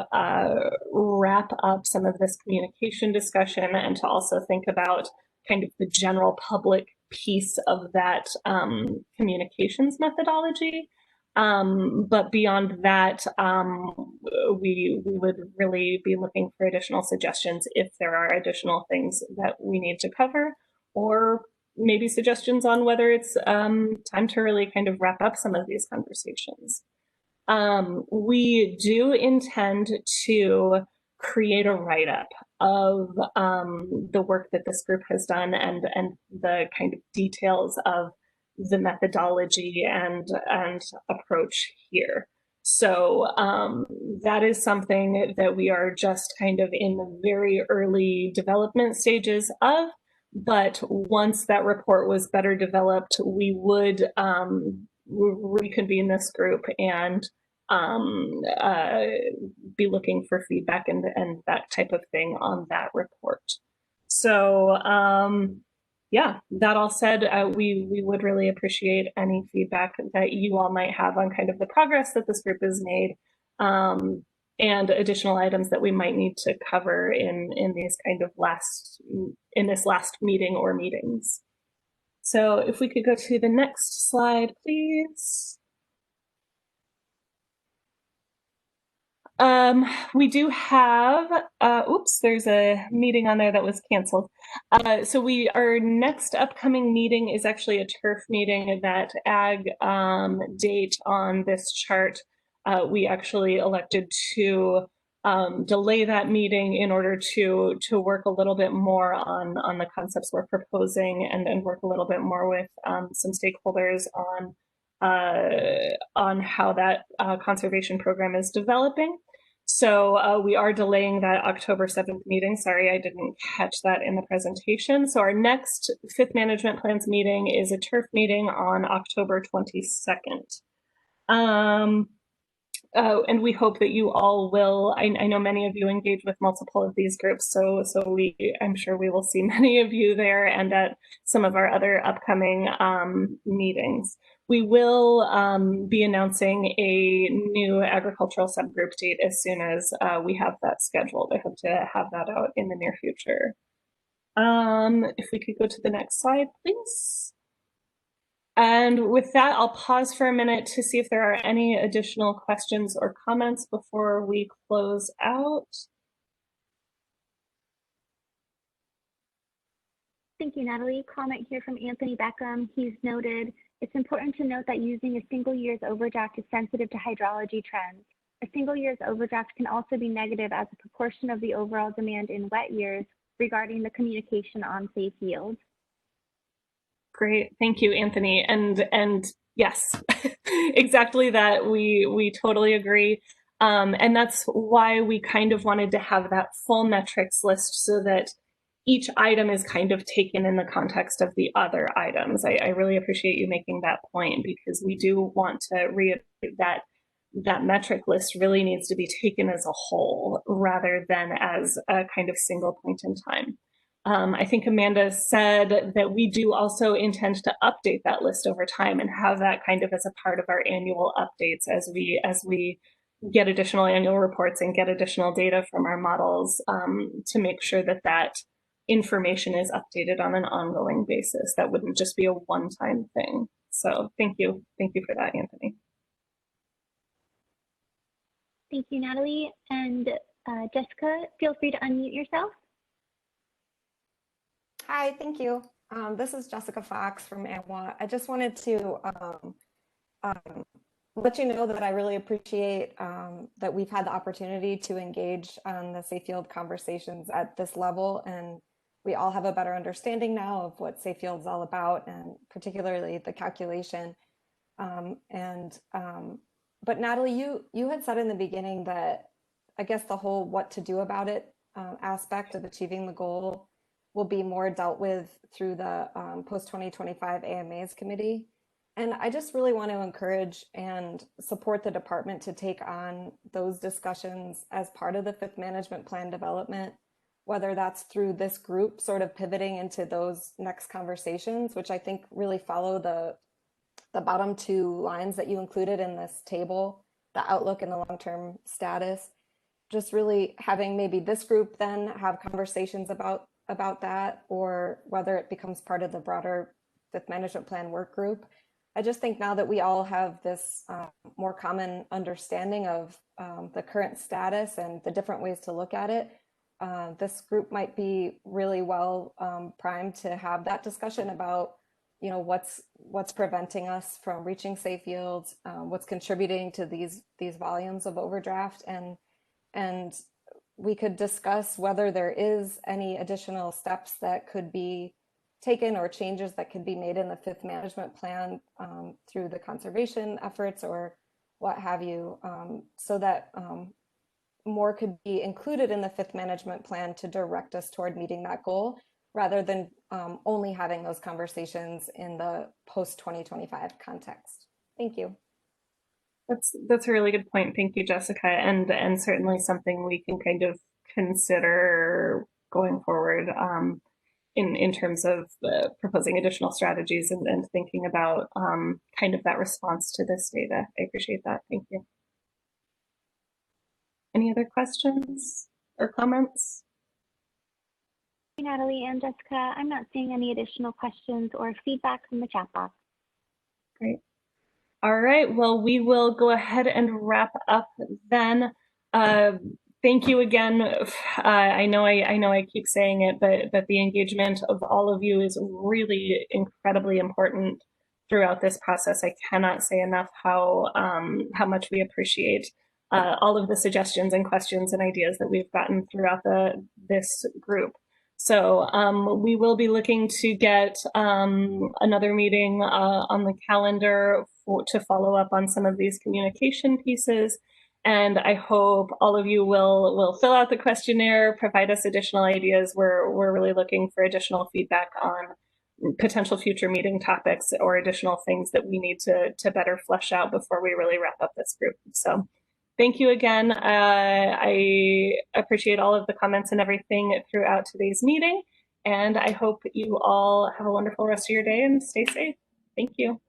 wrap up some of this communication discussion and to also think about kind of the general public piece of that communications methodology. But beyond that, we would really be looking for additional suggestions if there are additional things that we need to cover, or maybe suggestions on whether it's time to really kind of wrap up some of these conversations. We do intend to create a write-up of the work that this group has done and the kind of details of the methodology and approach here. So that is something that we are just kind of in the very early development stages of. But once that report was better developed, we would reconvene this group and be looking for feedback and that type of thing on that report. So yeah, that all said, we would really appreciate any feedback that you all might have on kind of the progress that this group has made, and additional items that we might need to cover in these kind of this last meeting or meetings. So if we could go to the next slide, please. We do have, oops, there's a meeting on there that was canceled. So our next upcoming meeting is actually a turf meeting. That ag date on this chart, we actually elected to delay that meeting in order to work a little bit more on the concepts we're proposing and work a little bit more with some stakeholders on how that conservation program is developing. So we are delaying that October 7th meeting. Sorry, I didn't catch that in the presentation. So our next fifth management plans meeting is a turf meeting on October 22nd. And we hope that you all will, I know many of you engage with multiple of these groups, so I'm sure we will see many of you there and at some of our other upcoming meetings. We will be announcing a new agricultural subgroup date as soon as we have that scheduled. I hope to have that out in the near future. If we could go to the next slide, please. And with that, I'll pause for a minute to see if there are any additional questions or comments before we close out. Thank you, Natalie. Comment here from Anthony Beckham. He's noted, it's important to note that using a single year's overdraft is sensitive to hydrology trends. A single year's overdraft can also be negative as a proportion of the overall demand in wet years regarding the communication on safe yield. Great, thank you, Anthony. And yes, exactly that. We totally agree. And that's why we kind of wanted to have that full metrics list so that each item is kind of taken in the context of the other items. I really appreciate you making that point, because we do want to reiterate that that metric list really needs to be taken as a whole rather than as a kind of single point in time. I think Amanda said that we do also intend to update that list over time and have that kind of as a part of our annual updates as we get additional annual reports and get additional data from our models, to make sure that that information is updated on an ongoing basis. That wouldn't just be a one-time thing. So thank you for that, Anthony. Thank you, Natalie. And Jessica, feel free to unmute yourself. Hi, thank you. This is Jessica Fox from AMWA. I just wanted to let you know that I really appreciate that we've had the opportunity to engage on the safe yield conversations at this level, and we all have a better understanding now of what safe yield is all about, and particularly the calculation. But Natalie, you had said in the beginning that I guess the whole what to do about it aspect of achieving the goal will be more dealt with through the post-2025 AMAs committee. And I just really want to encourage and support the department to take on those discussions as part of the fifth management plan development, whether that's through this group sort of pivoting into those next conversations, which I think really follow the bottom two lines that you included in this table, the outlook and the long-term status. Just really having maybe this group then have conversations about that, or whether it becomes part of the broader Fifth Management Plan work group. I just think now that we all have this more common understanding of the current status and the different ways to look at it, this group might be really well primed to have that discussion about, you know, what's preventing us from reaching safe yields, what's contributing to these volumes of overdraft, and we could discuss whether there is any additional steps that could be taken or changes that could be made in the Fifth Management Plan through the conservation efforts or what have you, so that more could be included in the Fifth Management Plan to direct us toward meeting that goal, rather than only having those conversations in the post-2025 context. Thank you. That's a really good point. Thank you, Jessica, and certainly something we can kind of consider going forward in terms of proposing additional strategies and thinking about kind of that response to this data. I appreciate that. Thank you. Any other questions or comments? Natalie and Jessica, I'm not seeing any additional questions or feedback from the chat box. Great. All right, well, we will go ahead and wrap up then. Thank you again. I know I keep saying it, but the engagement of all of you is really incredibly important throughout this process. I cannot say enough how much we appreciate all of the suggestions and questions and ideas that we've gotten throughout this group. So we will be looking to get another meeting on the calendar to follow up on some of these communication pieces. And I hope all of you will fill out the questionnaire, provide us additional ideas. We're really looking for additional feedback on potential future meeting topics or additional things that we need to better flesh out before we really wrap up this group. So thank you again. I appreciate all of the comments and everything throughout today's meeting. And I hope you all have a wonderful rest of your day and stay safe. Thank you.